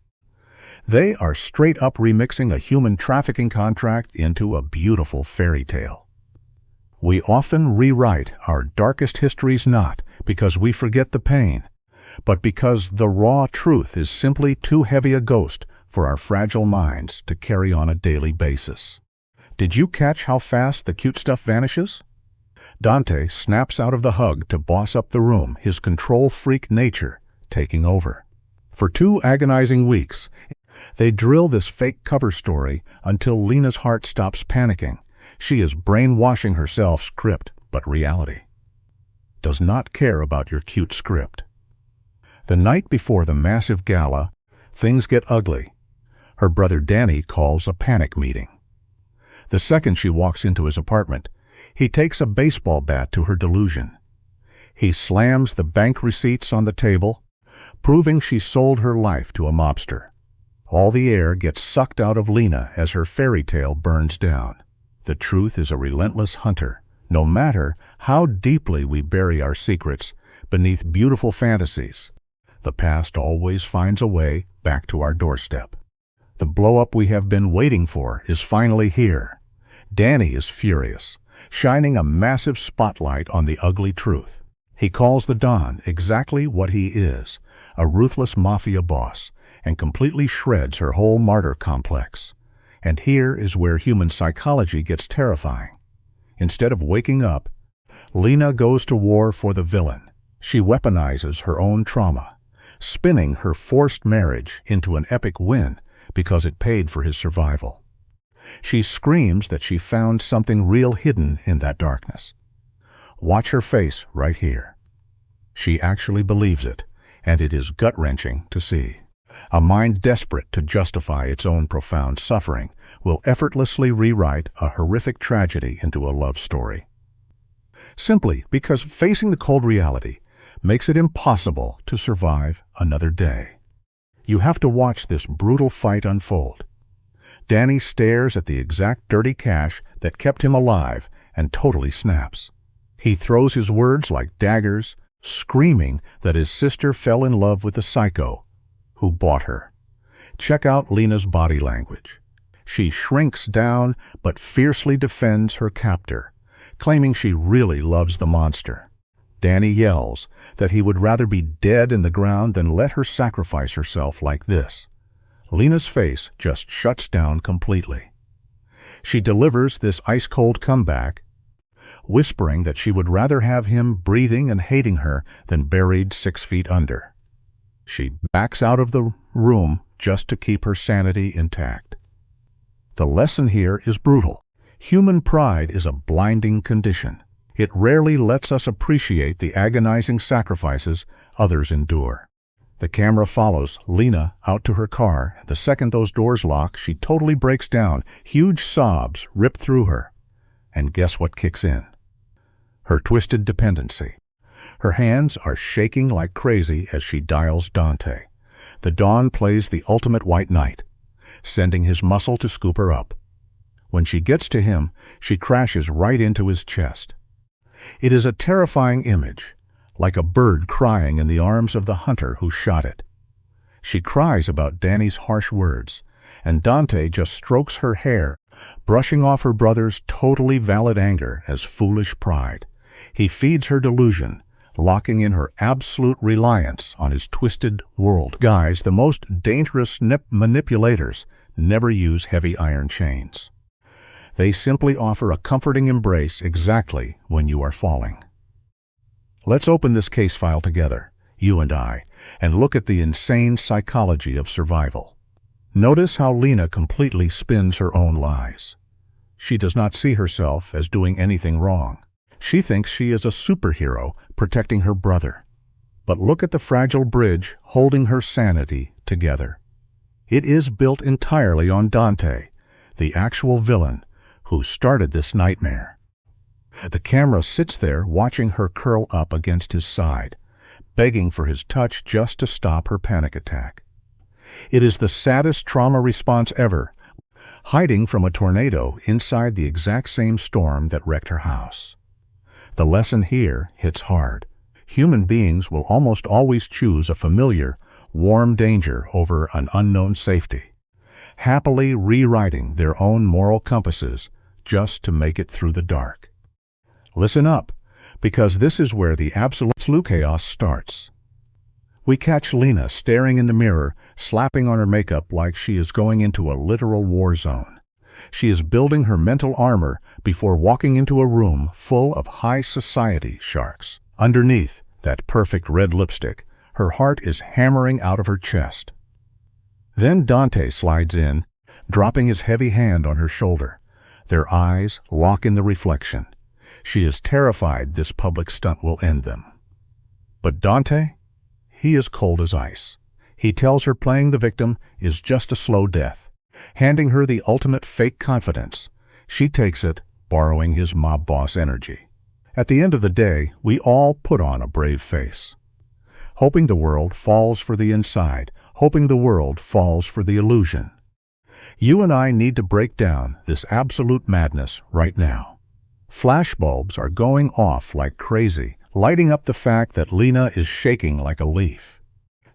They are straight up remixing a human trafficking contract into a beautiful fairy tale. We often rewrite our darkest histories not because we forget the pain, but because the raw truth is simply too heavy a ghost for our fragile minds to carry on a daily basis. Did you catch how fast the cute stuff vanishes? Dante snaps out of the hug to boss up the room, his control freak nature taking over. For 2 agonizing weeks, they drill this fake cover story until Lena's heart stops panicking. She is brainwashing herself script, but reality does not care about your cute script. The night before the massive gala, things get ugly. Her brother Danny calls a panic meeting. The second she walks into his apartment, he takes a baseball bat to her delusion. He slams the bank receipts on the table, proving she sold her life to a mobster. All the air gets sucked out of Lena as her fairy tale burns down. The truth is a relentless hunter. No matter how deeply we bury our secrets beneath beautiful fantasies, the past always finds a way back to our doorstep. The blow-up we have been waiting for is finally here. Danny is furious, shining a massive spotlight on the ugly truth. He calls the Don exactly what he is, a ruthless mafia boss, and completely shreds her whole martyr complex. And here is where human psychology gets terrifying. Instead of waking up, Lena goes to war for the villain. She weaponizes her own trauma, spinning her forced marriage into an epic win because it paid for his survival. She screams that she found something real hidden in that darkness. Watch her face right here. She actually believes it, and it is gut-wrenching to see. A mind desperate to justify its own profound suffering will effortlessly rewrite a horrific tragedy into a love story. Simply because facing the cold reality makes it impossible to survive another day. You have to watch this brutal fight unfold. Danny stares at the exact dirty cash that kept him alive and totally snaps. He throws his words like daggers, screaming that his sister fell in love with the psycho who bought her. Check out Lena's body language. She shrinks down but fiercely defends her captor, claiming she really loves the monster. Danny yells that he would rather be dead in the ground than let her sacrifice herself like this. Lena's face just shuts down completely. She delivers this ice-cold comeback, whispering that she would rather have him breathing and hating her than buried 6 feet under. She backs out of the room just to keep her sanity intact. The lesson here is brutal. Human pride is a blinding condition. It rarely lets us appreciate the agonizing sacrifices others endure. The camera follows Lena out to her car. The second those doors lock, she totally breaks down. Huge sobs rip through her. And guess what kicks in? Her twisted dependency. Her hands are shaking like crazy as she dials Dante. The Don plays the ultimate white knight, sending his muscle to scoop her up. When she gets to him, she crashes right into his chest. It is a terrifying image, like a bird crying in the arms of the hunter who shot it. She cries about Danny's harsh words, and Dante just strokes her hair, brushing off her brother's totally valid anger as foolish pride. He feeds her delusion, locking in her absolute reliance on his twisted world. Guys, the most dangerous manipulators never use heavy iron chains. They simply offer a comforting embrace exactly when you are falling. Let's open this case file together, you and I, and look at the insane psychology of survival. Notice how Lena completely spins her own lies. She does not see herself as doing anything wrong. She thinks she is a superhero protecting her brother. But look at the fragile bridge holding her sanity together. It is built entirely on Dante, the actual villain who started this nightmare. The camera sits there watching her curl up against his side, begging for his touch just to stop her panic attack. It is the saddest trauma response ever, hiding from a tornado inside the exact same storm that wrecked her house. The lesson here hits hard. Human beings will almost always choose a familiar, warm danger over an unknown safety, happily rewriting their own moral compasses just to make it through the dark. Listen up, because this is where the absolute chaos starts. We catch Lena staring in the mirror, slapping on her makeup like she is going into a literal war zone. She is building her mental armor before walking into a room full of high society sharks. Underneath that perfect red lipstick, her heart is hammering out of her chest. Then Dante slides in, dropping his heavy hand on her shoulder. Their eyes lock in the reflection. She is terrified this public stunt will end them. But Dante? He is cold as ice. He tells her playing the victim is just a slow death, handing her the ultimate fake confidence. She takes it, borrowing his mob boss energy. At the end of the day, we all put on a brave face. Hoping the world falls for the inside, hoping the world falls for the illusion. You and I need to break down this absolute madness right now. Flashbulbs are going off like crazy, lighting up the fact that Lena is shaking like a leaf.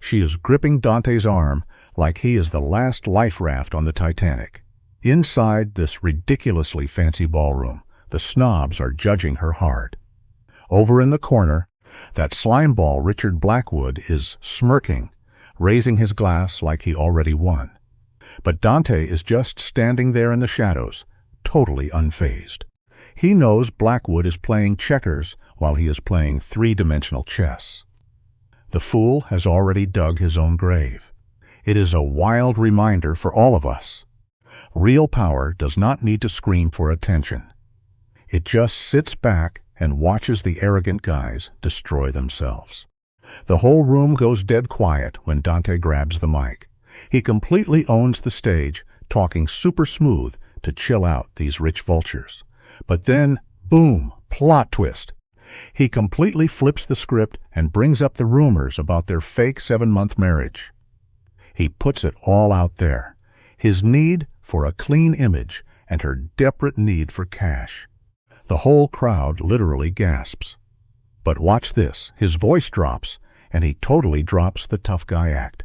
She is gripping Dante's arm like he is the last life raft on the Titanic. Inside this ridiculously fancy ballroom, the snobs are judging her hard. Over in the corner, that slimeball Richard Blackwood is smirking, raising his glass like he already won. But Dante is just standing there in the shadows, totally unfazed. He knows Blackwood is playing checkers while he is playing three-dimensional chess. The fool has already dug his own grave. It is a wild reminder for all of us. Real power does not need to scream for attention. It just sits back and watches the arrogant guys destroy themselves. The whole room goes dead quiet when Dante grabs the mic. He completely owns the stage, talking super smooth to chill out these rich vultures. But then, boom, plot twist. He completely flips the script and brings up the rumors about their fake 7-month marriage. He puts it all out there. His need for a clean image and her desperate need for cash. The whole crowd literally gasps. But watch this. His voice drops, and he totally drops the tough guy act.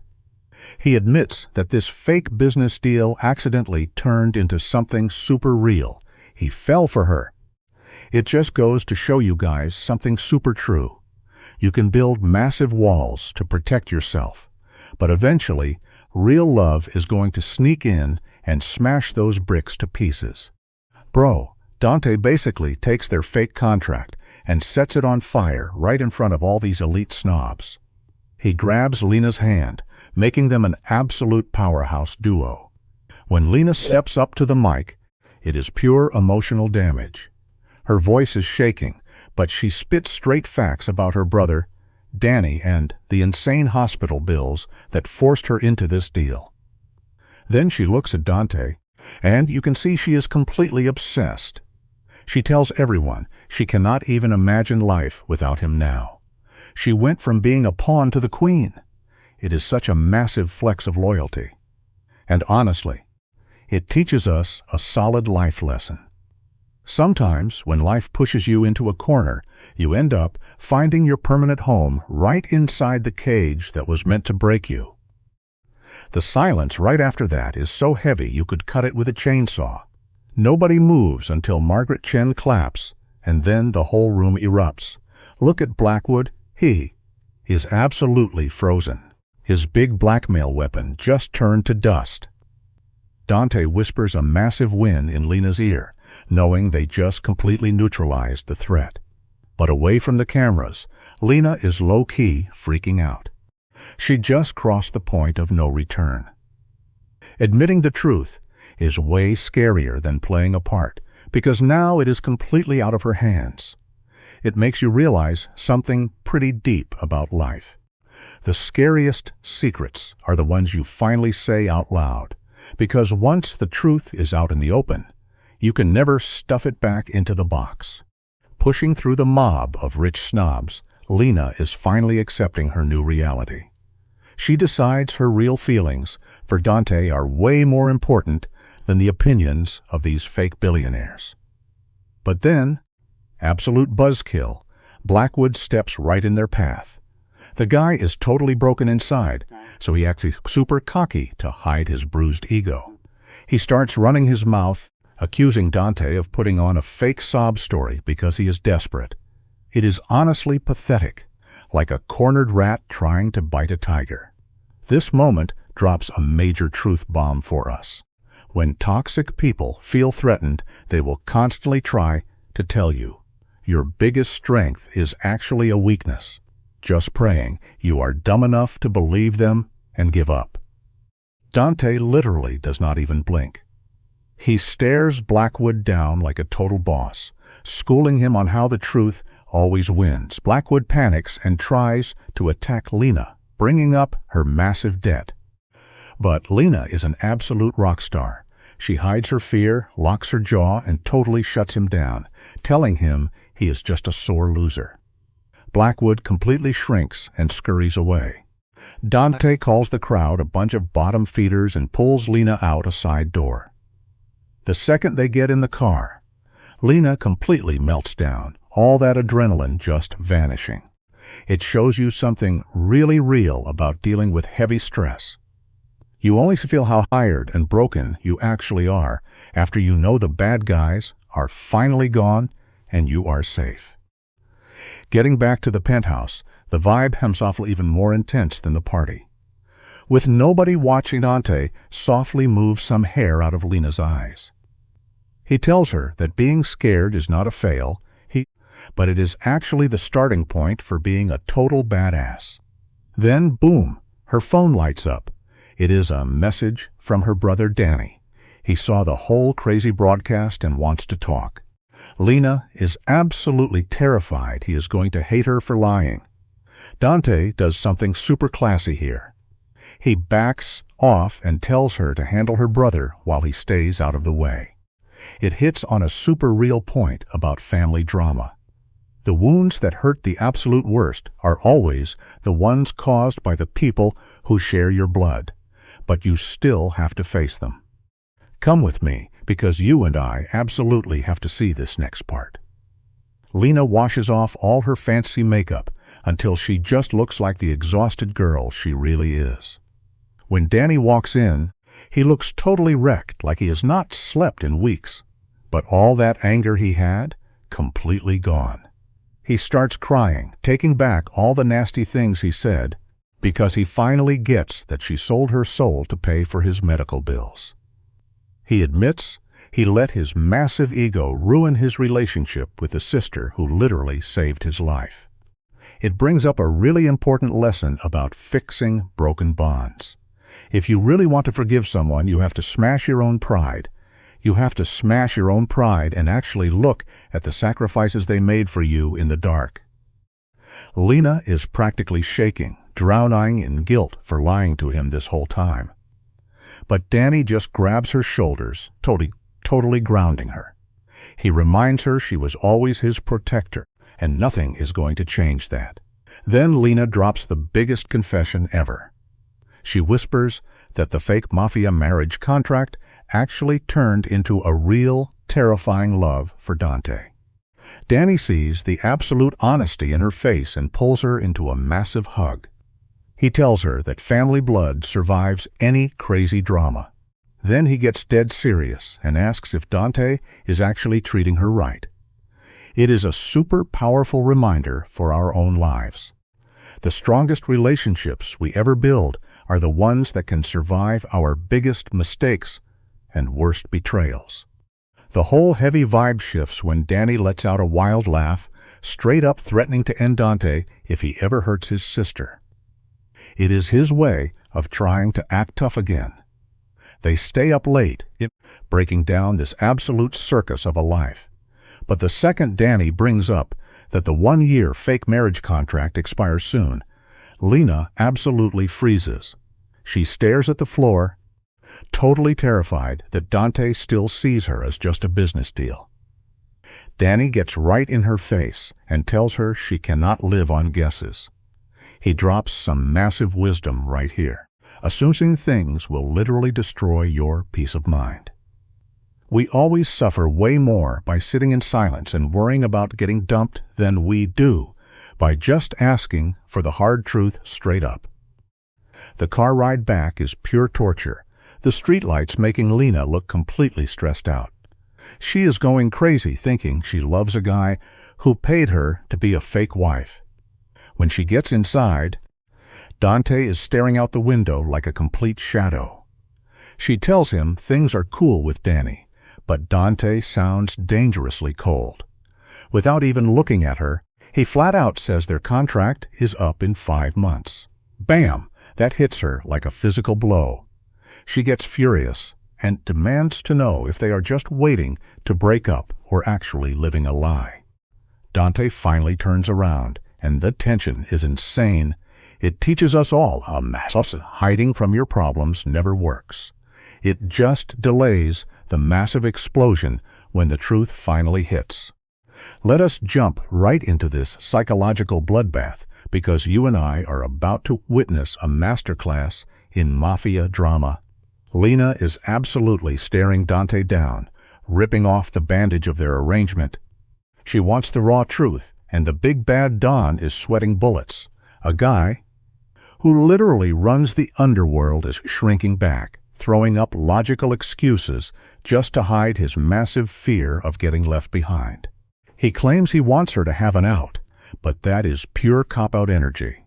He admits that this fake business deal accidentally turned into something super real. He fell for her. It just goes to show you guys something super true. You can build massive walls to protect yourself, but eventually, real love is going to sneak in and smash those bricks to pieces. Bro, Dante basically takes their fake contract and sets it on fire right in front of all these elite snobs. He grabs Lena's hand, making them an absolute powerhouse duo. When Lena steps up to the mic, it is pure emotional damage. Her voice is shaking, but she spits straight facts about her brother, Danny, and the insane hospital bills that forced her into this deal. Then she looks at Dante, and you can see she is completely obsessed. She tells everyone she cannot even imagine life without him now. She went from being a pawn to the queen. It is such a massive flex of loyalty. And honestly, it teaches us a solid life lesson. Sometimes, when life pushes you into a corner, you end up finding your permanent home right inside the cage that was meant to break you. The silence right after that is so heavy you could cut it with a chainsaw. Nobody moves until Margaret Chen claps, and then the whole room erupts. Look at Blackwood. He is absolutely frozen. His big blackmail weapon just turned to dust. Dante whispers a massive win in Lena's ear, knowing they just completely neutralized the threat. But away from the cameras, Lena is low-key freaking out. She just crossed the point of no return. Admitting the truth is way scarier than playing a part, because now it is completely out of her hands. It makes you realize something pretty deep about life. The scariest secrets are the ones you finally say out loud, because once the truth is out in the open, you can never stuff it back into the box. Pushing through the mob of rich snobs, Lena is finally accepting her new reality. She decides her real feelings for Dante are way more important than the opinions of these fake billionaires. But then, absolute buzzkill, Blackwood steps right in their path. The guy is totally broken inside, so he acts super cocky to hide his bruised ego. He starts running his mouth, accusing Dante of putting on a fake sob story because he is desperate. It is honestly pathetic, like a cornered rat trying to bite a tiger. This moment drops a major truth bomb for us. When toxic people feel threatened, they will constantly try to tell you your biggest strength is actually a weakness. Just praying you are dumb enough to believe them and give up. Dante literally does not even blink. He stares Blackwood down like a total boss, schooling him on how the truth always wins. Blackwood panics and tries to attack Lena, bringing up her massive debt. But Lena is an absolute rock star. She hides her fear, locks her jaw, and totally shuts him down, telling him he is just a sore loser. Blackwood completely shrinks and scurries away. Dante calls the crowd a bunch of bottom feeders and pulls Lena out a side door. The second they get in the car, Lena completely melts down, all that adrenaline just vanishing. It shows you something really real about dealing with heavy stress. You only feel how tired and broken you actually are after you know the bad guys are finally gone and you are safe. Getting back to the penthouse, the vibe becomes awfully even more intense than the party. With nobody watching, Dante softly moves some hair out of Lena's eyes. He tells her that being scared is not a fail, but it is actually the starting point for being a total badass. Then, boom, her phone lights up. It is a message from her brother Danny. He saw the whole crazy broadcast and wants to talk. Lena is absolutely terrified he is going to hate her for lying. Dante does something super classy here. He backs off and tells her to handle her brother while he stays out of the way. It hits on a super real point about family drama. The wounds that hurt the absolute worst are always the ones caused by the people who share your blood, but you still have to face them. Come with me, because you and I absolutely have to see this next part. Lena washes off all her fancy makeup until she just looks like the exhausted girl she really is. When Danny walks in, he looks totally wrecked, like he has not slept in weeks. But all that anger he had, completely gone. He starts crying, taking back all the nasty things he said, because he finally gets that she sold her soul to pay for his medical bills. He admits he let his massive ego ruin his relationship with the sister who literally saved his life. It brings up a really important lesson about fixing broken bonds. If you really want to forgive someone, you have to smash your own pride. You have to smash your own pride and actually look at the sacrifices they made for you in the dark. Lena is practically shaking, drowning in guilt for lying to him this whole time. But Danny just grabs her shoulders, totally grounding her. He reminds her she was always his protector, and nothing is going to change that. Then Lena drops the biggest confession ever. She whispers that the fake mafia marriage contract actually turned into a real, terrifying love for Dante. Danny sees the absolute honesty in her face and pulls her into a massive hug. He tells her that family blood survives any crazy drama. Then he gets dead serious and asks if Dante is actually treating her right. It is a super powerful reminder for our own lives. The strongest relationships we ever build are the ones that can survive our biggest mistakes and worst betrayals. The whole heavy vibe shifts when Danny lets out a wild laugh, straight up threatening to end Dante if he ever hurts his sister. It is his way of trying to act tough again. They stay up late, breaking down this absolute circus of a life. But the second Danny brings up that the 1-year fake marriage contract expires soon, Lena absolutely freezes. She stares at the floor, totally terrified that Dante still sees her as just a business deal. Danny gets right in her face and tells her she cannot live on guesses. He drops some massive wisdom right here. Assuming things will literally destroy your peace of mind. We always suffer way more by sitting in silence and worrying about getting dumped than we do by just asking for the hard truth straight up. The car ride back is pure torture, the streetlights making Lena look completely stressed out. She is going crazy thinking she loves a guy who paid her to be a fake wife. When she gets inside, Dante is staring out the window like a complete shadow. She tells him things are cool with Danny, but Dante sounds dangerously cold. Without even looking at her, he flat out says their contract is up in 5 months. Bam! That hits her like a physical blow. She gets furious and demands to know if they are just waiting to break up or actually living a lie. Dante finally turns around, and the tension is insane. It teaches us all a massive hiding from your problems never works. It just delays the massive explosion when the truth finally hits. Let us jump right into this psychological bloodbath because you and I are about to witness a masterclass in mafia drama. Lena is absolutely staring Dante down, ripping off the bandage of their arrangement. She wants the raw truth, and the big bad Don is sweating bullets. A guy who literally runs the underworld is shrinking back, throwing up logical excuses just to hide his massive fear of getting left behind. He claims he wants her to have an out, but that is pure cop-out energy.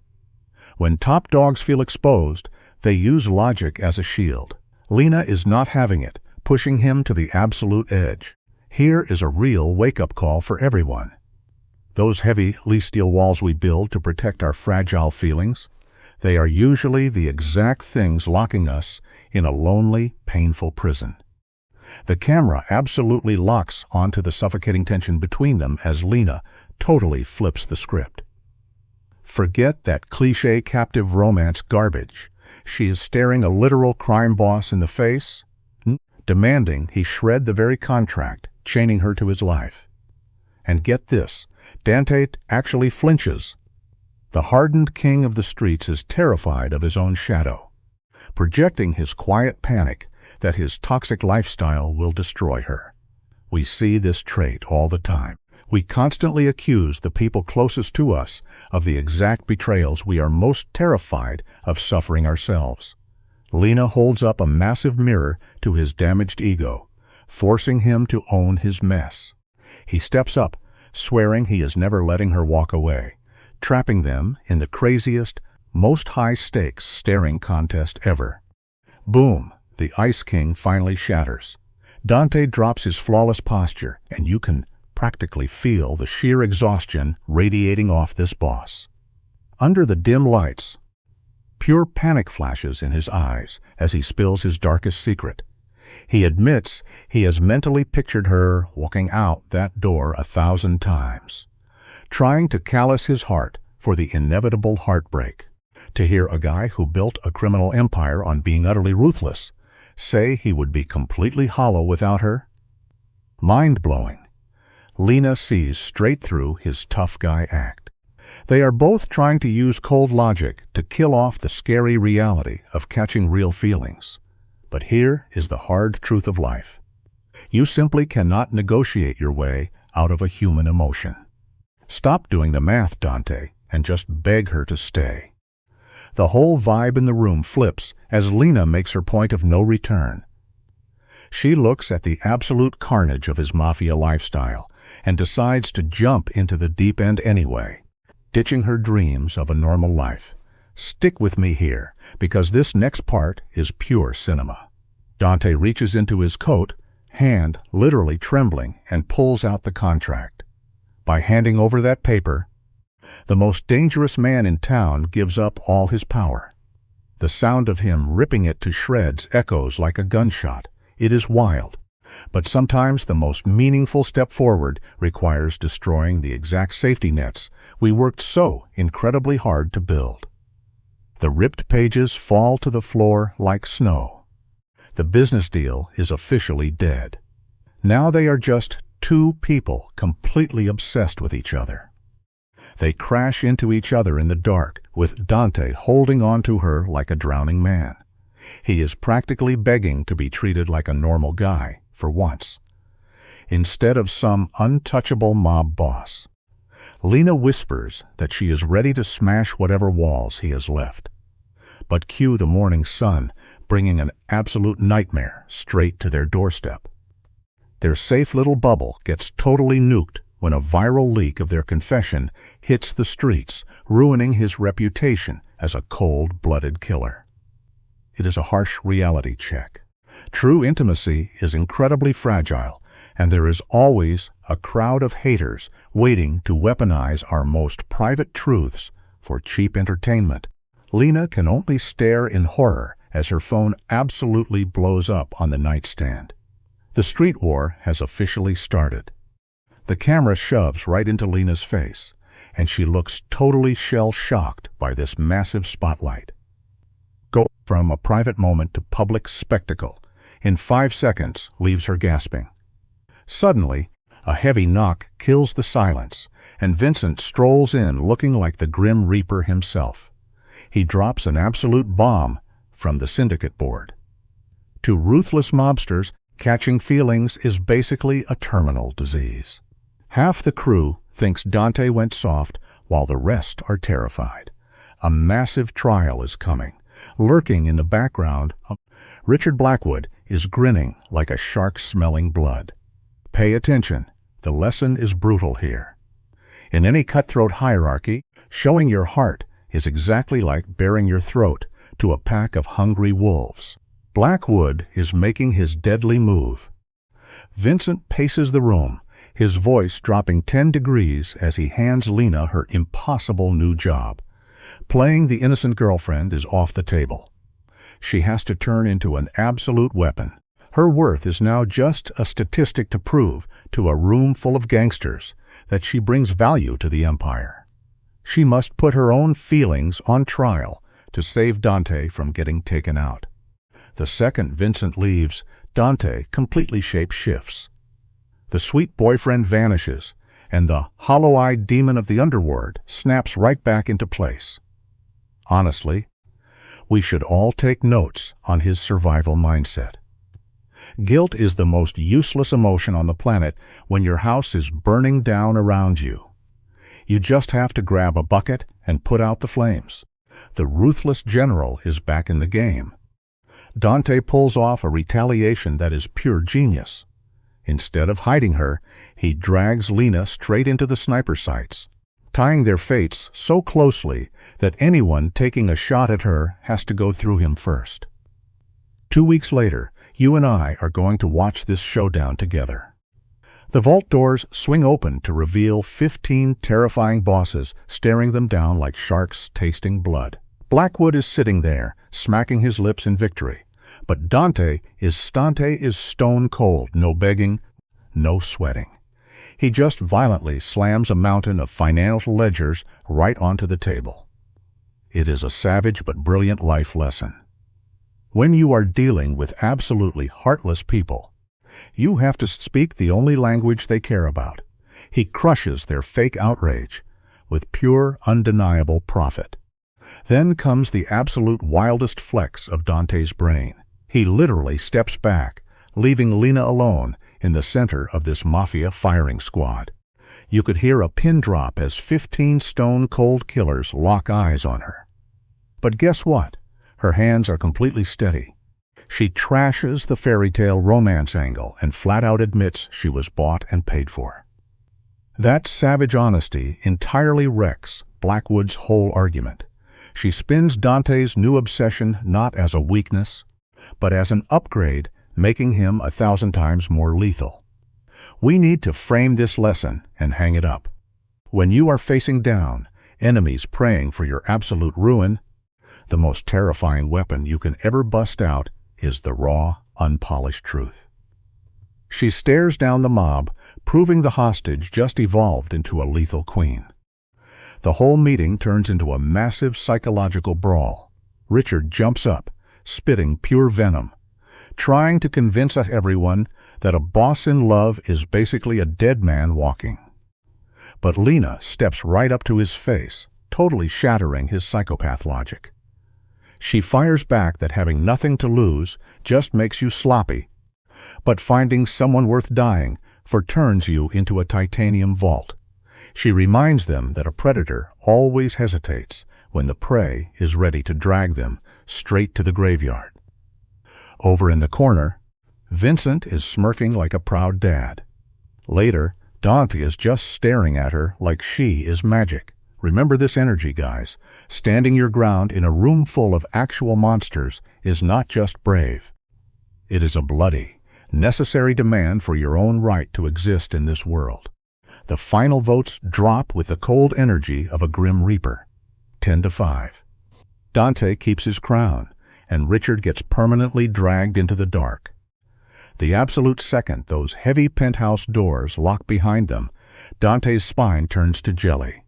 When top dogs feel exposed, they use logic as a shield. Lena is not having it, pushing him to the absolute edge. Here is a real wake-up call for everyone. Those heavy steel walls we build to protect our fragile feelings, they are usually the exact things locking us in a lonely, painful prison. The camera absolutely locks onto the suffocating tension between them as Lena totally flips the script. Forget that cliché captive romance garbage. She is staring a literal crime boss in the face, demanding he shred the very contract, chaining her to his life. And get this, Dante actually flinches. The hardened king of the streets is terrified of his own shadow, projecting his quiet panic that his toxic lifestyle will destroy her. We see this trait all the time. We constantly accuse the people closest to us of the exact betrayals we are most terrified of suffering ourselves. Lena holds up a massive mirror to his damaged ego, forcing him to own his mess. He steps up, swearing he is never letting her walk away, trapping them in the craziest, most high-stakes staring contest ever. Boom! The Ice King finally shatters. Dante drops his flawless posture, and you can practically feel the sheer exhaustion radiating off this boss. Under the dim lights, pure panic flashes in his eyes as he spills his darkest secret. He admits he has mentally pictured her walking out that door 1,000 times, trying to callous his heart for the inevitable heartbreak. To hear a guy who built a criminal empire on being utterly ruthless say he would be completely hollow without her? Mind-blowing. Lena sees straight through his tough guy act. They are both trying to use cold logic to kill off the scary reality of catching real feelings. But here is the hard truth of life. You simply cannot negotiate your way out of a human emotion. Stop doing the math, Dante, and just beg her to stay. The whole vibe in the room flips as Lena makes her point of no return. She looks at the absolute carnage of his mafia lifestyle and decides to jump into the deep end anyway, ditching her dreams of a normal life. Stick with me here, because this next part is pure cinema. Dante reaches into his coat, hand literally trembling, and pulls out the contract. By handing over that paper, the most dangerous man in town gives up all his power. The sound of him ripping it to shreds echoes like a gunshot. It is wild. But sometimes the most meaningful step forward requires destroying the exact safety nets we worked so incredibly hard to build. The ripped pages fall to the floor like snow. The business deal is officially dead. Now they are just two people completely obsessed with each other. They crash into each other in the dark, with Dante holding on to her like a drowning man. He is practically begging to be treated like a normal guy, for once, instead of some untouchable mob boss. Lena whispers that she is ready to smash whatever walls he has left. But cue the morning sun, bringing an absolute nightmare straight to their doorstep. Their safe little bubble gets totally nuked when a viral leak of their confession hits the streets, ruining his reputation as a cold-blooded killer. It is a harsh reality check. True intimacy is incredibly fragile, and there is always a crowd of haters waiting to weaponize our most private truths for cheap entertainment. Lena can only stare in horror as her phone absolutely blows up on the nightstand. The street war has officially started. The camera shoves right into Lena's face, and she looks totally shell-shocked by this massive spotlight. Go from a private moment to public spectacle in 5 seconds leaves her gasping. Suddenly, a heavy knock kills the silence, and Vincent strolls in looking like the Grim Reaper himself. He drops an absolute bomb from the syndicate board. To ruthless mobsters, catching feelings is basically a terminal disease. Half the crew thinks Dante went soft, while the rest are terrified. A massive trial is coming. Lurking in the background, Richard Blackwood is grinning like a shark smelling blood. Pay attention. The lesson is brutal here. In any cutthroat hierarchy, showing your heart is exactly like baring your throat to a pack of hungry wolves. Blackwood is making his deadly move. Vincent paces the room, his voice dropping 10 degrees as he hands Lena her impossible new job. Playing the innocent girlfriend is off the table. She has to turn into an absolute weapon. Her worth is now just a statistic to prove to a room full of gangsters that she brings value to the Empire. She must put her own feelings on trial to save Dante from getting taken out. The second Vincent leaves, Dante completely shape-shifts. The sweet boyfriend vanishes, and the hollow-eyed demon of the underworld snaps right back into place. Honestly, we should all take notes on his survival mindset. Guilt is the most useless emotion on the planet when your house is burning down around you. You just have to grab a bucket and put out the flames. The ruthless general is back in the game. Dante pulls off a retaliation that is pure genius. Instead of hiding her, he drags Lena straight into the sniper sights, tying their fates so closely that anyone taking a shot at her has to go through him first. 2 weeks later, you and I are going to watch this showdown together. The vault doors swing open to reveal 15 terrifying bosses staring them down like sharks tasting blood. Blackwood is sitting there, smacking his lips in victory. But Dante is stone cold, no begging, no sweating. He just violently slams a mountain of financial ledgers right onto the table. It is a savage but brilliant life lesson. When you are dealing with absolutely heartless people, you have to speak the only language they care about. He crushes their fake outrage with pure, undeniable profit. Then comes the absolute wildest flex of Dante's brain. He literally steps back, leaving Lena alone in the center of this mafia firing squad. You could hear a pin drop as 15 stone-cold killers lock eyes on her. But guess what? Her hands are completely steady. She trashes the fairy tale romance angle and flat out admits she was bought and paid for. That savage honesty entirely wrecks Blackwood's whole argument. She spins Dante's new obsession not as a weakness, but as an upgrade, making him 1,000 times more lethal. We need to frame this lesson and hang it up. When you are facing down, enemies praying for your absolute ruin, the most terrifying weapon you can ever bust out is the raw, unpolished truth. She stares down the mob, proving the hostage just evolved into a lethal queen. The whole meeting turns into a massive psychological brawl. Richard jumps up, spitting pure venom, trying to convince everyone that a boss in love is basically a dead man walking. But Lena steps right up to his face, totally shattering his psychopath logic. She fires back that having nothing to lose just makes you sloppy, but finding someone worth dying for turns you into a titanium vault. She reminds them that a predator always hesitates when the prey is ready to drag them straight to the graveyard. Over in the corner, Vincent is smirking like a proud dad. Later, Dante is just staring at her like she is magic. Remember this energy, guys. Standing your ground in a room full of actual monsters is not just brave. It is a bloody, necessary demand for your own right to exist in this world. The final votes drop with the cold energy of a grim reaper. 10-5. Dante keeps his crown, and Richard gets permanently dragged into the dark. The absolute second those heavy penthouse doors lock behind them, Dante's spine turns to jelly.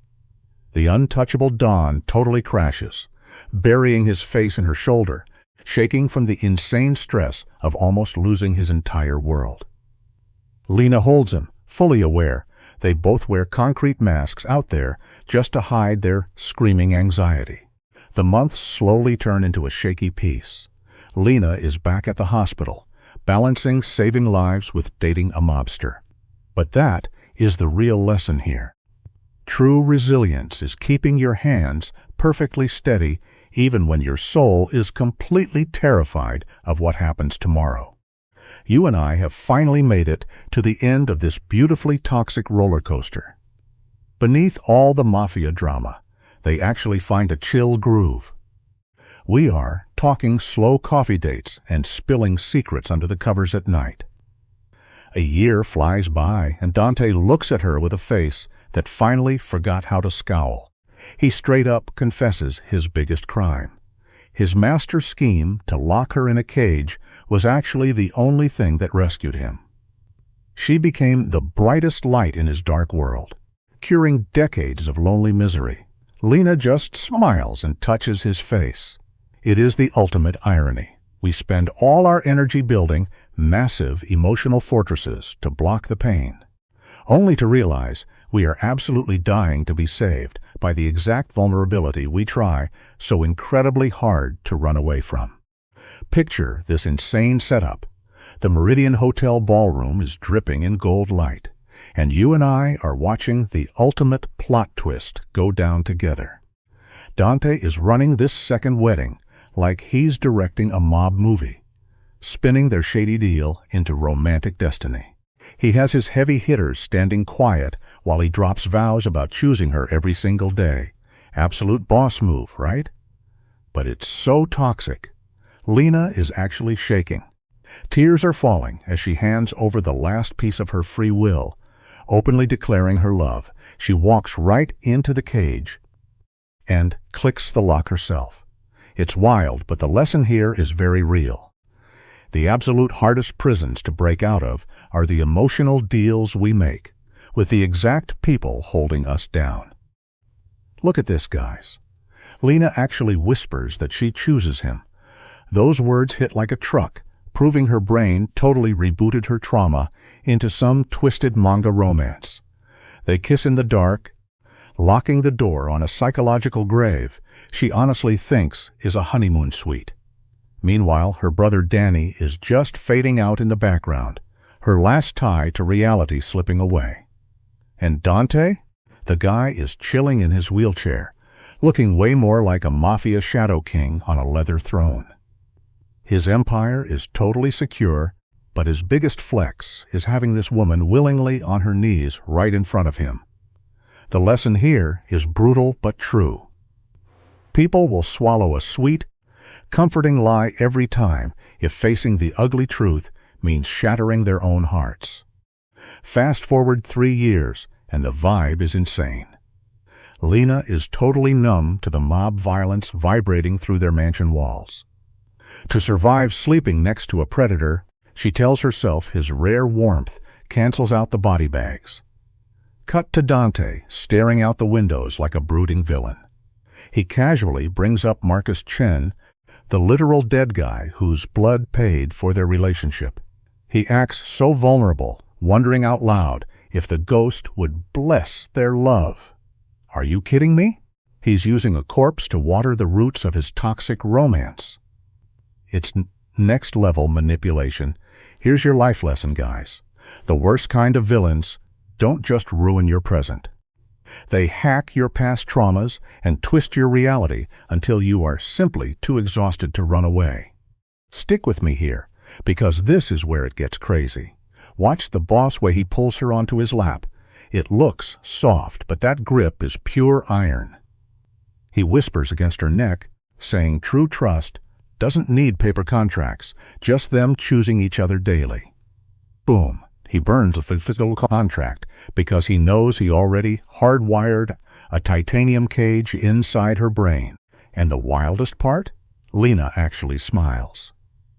The untouchable Dawn totally crashes, burying his face in her shoulder, shaking from the insane stress of almost losing his entire world. Lena holds him, fully aware they both wear concrete masks out there just to hide their screaming anxiety. The months slowly turn into a shaky peace. Lena is back at the hospital, balancing saving lives with dating a mobster. But that is the real lesson here. True resilience is keeping your hands perfectly steady even when your soul is completely terrified of what happens tomorrow. You and I have finally made it to the end of this beautifully toxic roller coaster. Beneath all the mafia drama, they actually find a chill groove. We are talking slow coffee dates and spilling secrets under the covers at night. A year flies by, and Dante looks at her with a face that finally forgot how to scowl. He straight up confesses his biggest crime. His master scheme to lock her in a cage was actually the only thing that rescued him. She became the brightest light in his dark world, curing decades of lonely misery. Lena just smiles and touches his face. It is the ultimate irony. We spend all our energy building massive emotional fortresses to block the pain, only to realize we are absolutely dying to be saved by the exact vulnerability we try so incredibly hard to run away from. Picture this insane setup. The Meridian Hotel ballroom is dripping in gold light, and you and I are watching the ultimate plot twist go down together. Dante is running this second wedding like he's directing a mob movie, spinning their shady deal into romantic destiny. He has his heavy hitters standing quiet while he drops vows about choosing her every single day. Absolute boss move, right? But it's so toxic. Lena is actually shaking. Tears are falling as she hands over the last piece of her free will, openly declaring her love. She walks right into the cage and clicks the lock herself. It's wild, but the lesson here is very real. The absolute hardest prisons to break out of are the emotional deals we make with the exact people holding us down. Look at this, guys. Lena actually whispers that she chooses him. Those words hit like a truck, proving her brain totally rebooted her trauma into some twisted manga romance. They kiss in the dark, locking the door on a psychological grave she honestly thinks is a honeymoon suite. Meanwhile, her brother Danny is just fading out in the background, her last tie to reality slipping away. And Dante? The guy is chilling in his wheelchair, looking way more like a mafia shadow king on a leather throne. His empire is totally secure, but his biggest flex is having this woman willingly on her knees right in front of him. The lesson here is brutal but true. People will swallow a sweet, comforting lie every time if facing the ugly truth means shattering their own hearts. Fast forward 3 years, and the vibe is insane. Lena is totally numb to the mob violence vibrating through their mansion walls. To survive sleeping next to a predator, she tells herself his rare warmth cancels out the body bags. Cut to Dante, staring out the windows like a brooding villain. He casually brings up Marcus Chen, the literal dead guy whose blood paid for their relationship. He acts so vulnerable, wondering out loud if the ghost would bless their love. Are you kidding me? He's using a corpse to water the roots of his toxic romance. It's next-level manipulation. Here's your life lesson, guys. The worst kind of villains don't just ruin your present. They hack your past traumas and twist your reality until you are simply too exhausted to run away. Stick with me here, because this is where it gets crazy. Watch the boss way he pulls her onto his lap. It looks soft, but that grip is pure iron. He whispers against her neck, saying true trust doesn't need paper contracts, just them choosing each other daily. Boom. He burns the physical contract because he knows he already hardwired a titanium cage inside her brain. And the wildest part? Lena actually smiles.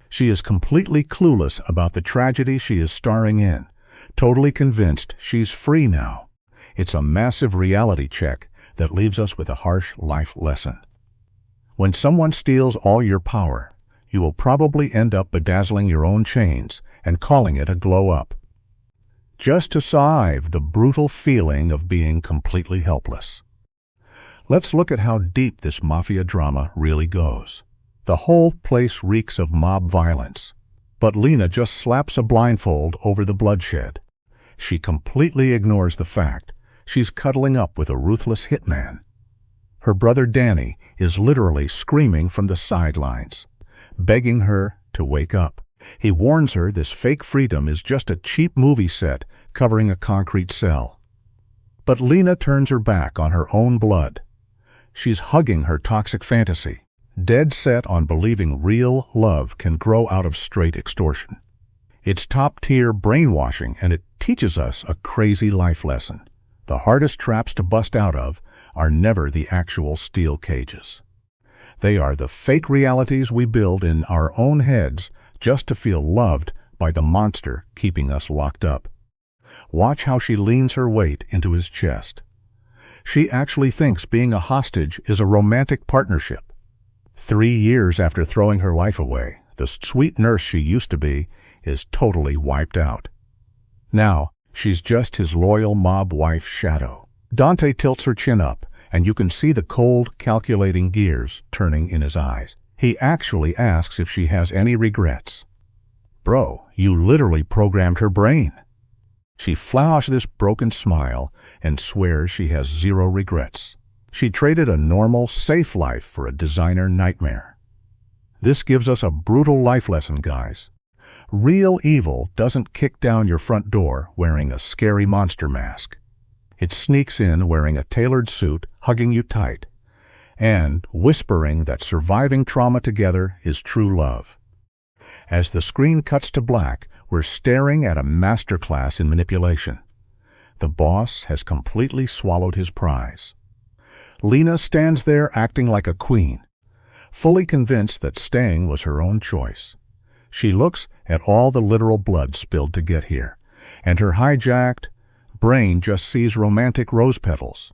She is completely clueless about the tragedy she is starring in, totally convinced she's free now. It's a massive reality check that leaves us with a harsh life lesson. When someone steals all your power, you will probably end up bedazzling your own chains and calling it a glow-up, just to survive the brutal feeling of being completely helpless. Let's look at how deep this mafia drama really goes. The whole place reeks of mob violence, but Lena just slaps a blindfold over the bloodshed. She completely ignores the fact she's cuddling up with a ruthless hitman. Her brother Danny is literally screaming from the sidelines, begging her to wake up. He warns her this fake freedom is just a cheap movie set covering a concrete cell. But Lena turns her back on her own blood. She's hugging her toxic fantasy, dead set on believing real love can grow out of straight extortion. It's top-tier brainwashing, and it teaches us a crazy life lesson. The hardest traps to bust out of are never the actual steel cages. They are the fake realities we build in our own heads just to feel loved by the monster keeping us locked up. Watch how she leans her weight into his chest. She actually thinks being a hostage is a romantic partnership. 3 years after throwing her life away, the sweet nurse she used to be is totally wiped out. Now, she's just his loyal mob wife shadow. Dante tilts her chin up, and you can see the cold, calculating gears turning in his eyes. He actually asks if she has any regrets. Bro, you literally programmed her brain. She flashes this broken smile and swears she has 0 regrets. She traded a normal, safe life for a designer nightmare. This gives us a brutal life lesson, guys. Real evil doesn't kick down your front door wearing a scary monster mask. It sneaks in wearing a tailored suit, hugging you tight, and whispering that surviving trauma together is true love. As the screen cuts to black, we're staring at a masterclass in manipulation. The boss has completely swallowed his prize. Lena stands there acting like a queen, fully convinced that staying was her own choice. She looks at all the literal blood spilled to get here, and her hijacked brain just sees romantic rose petals.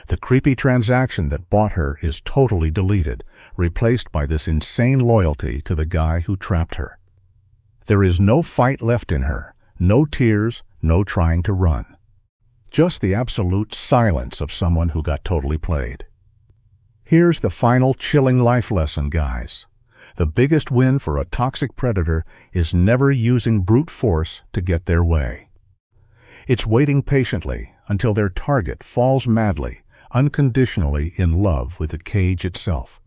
The creepy transaction that bought her is totally deleted, replaced by this insane loyalty to the guy who trapped her. There is no fight left in her, no tears, no trying to run. Just the absolute silence of someone who got totally played. Here's the final chilling life lesson, guys. The biggest win for a toxic predator is never using brute force to get their way. It's waiting patiently until their target falls madly, unconditionally in love with the cage itself.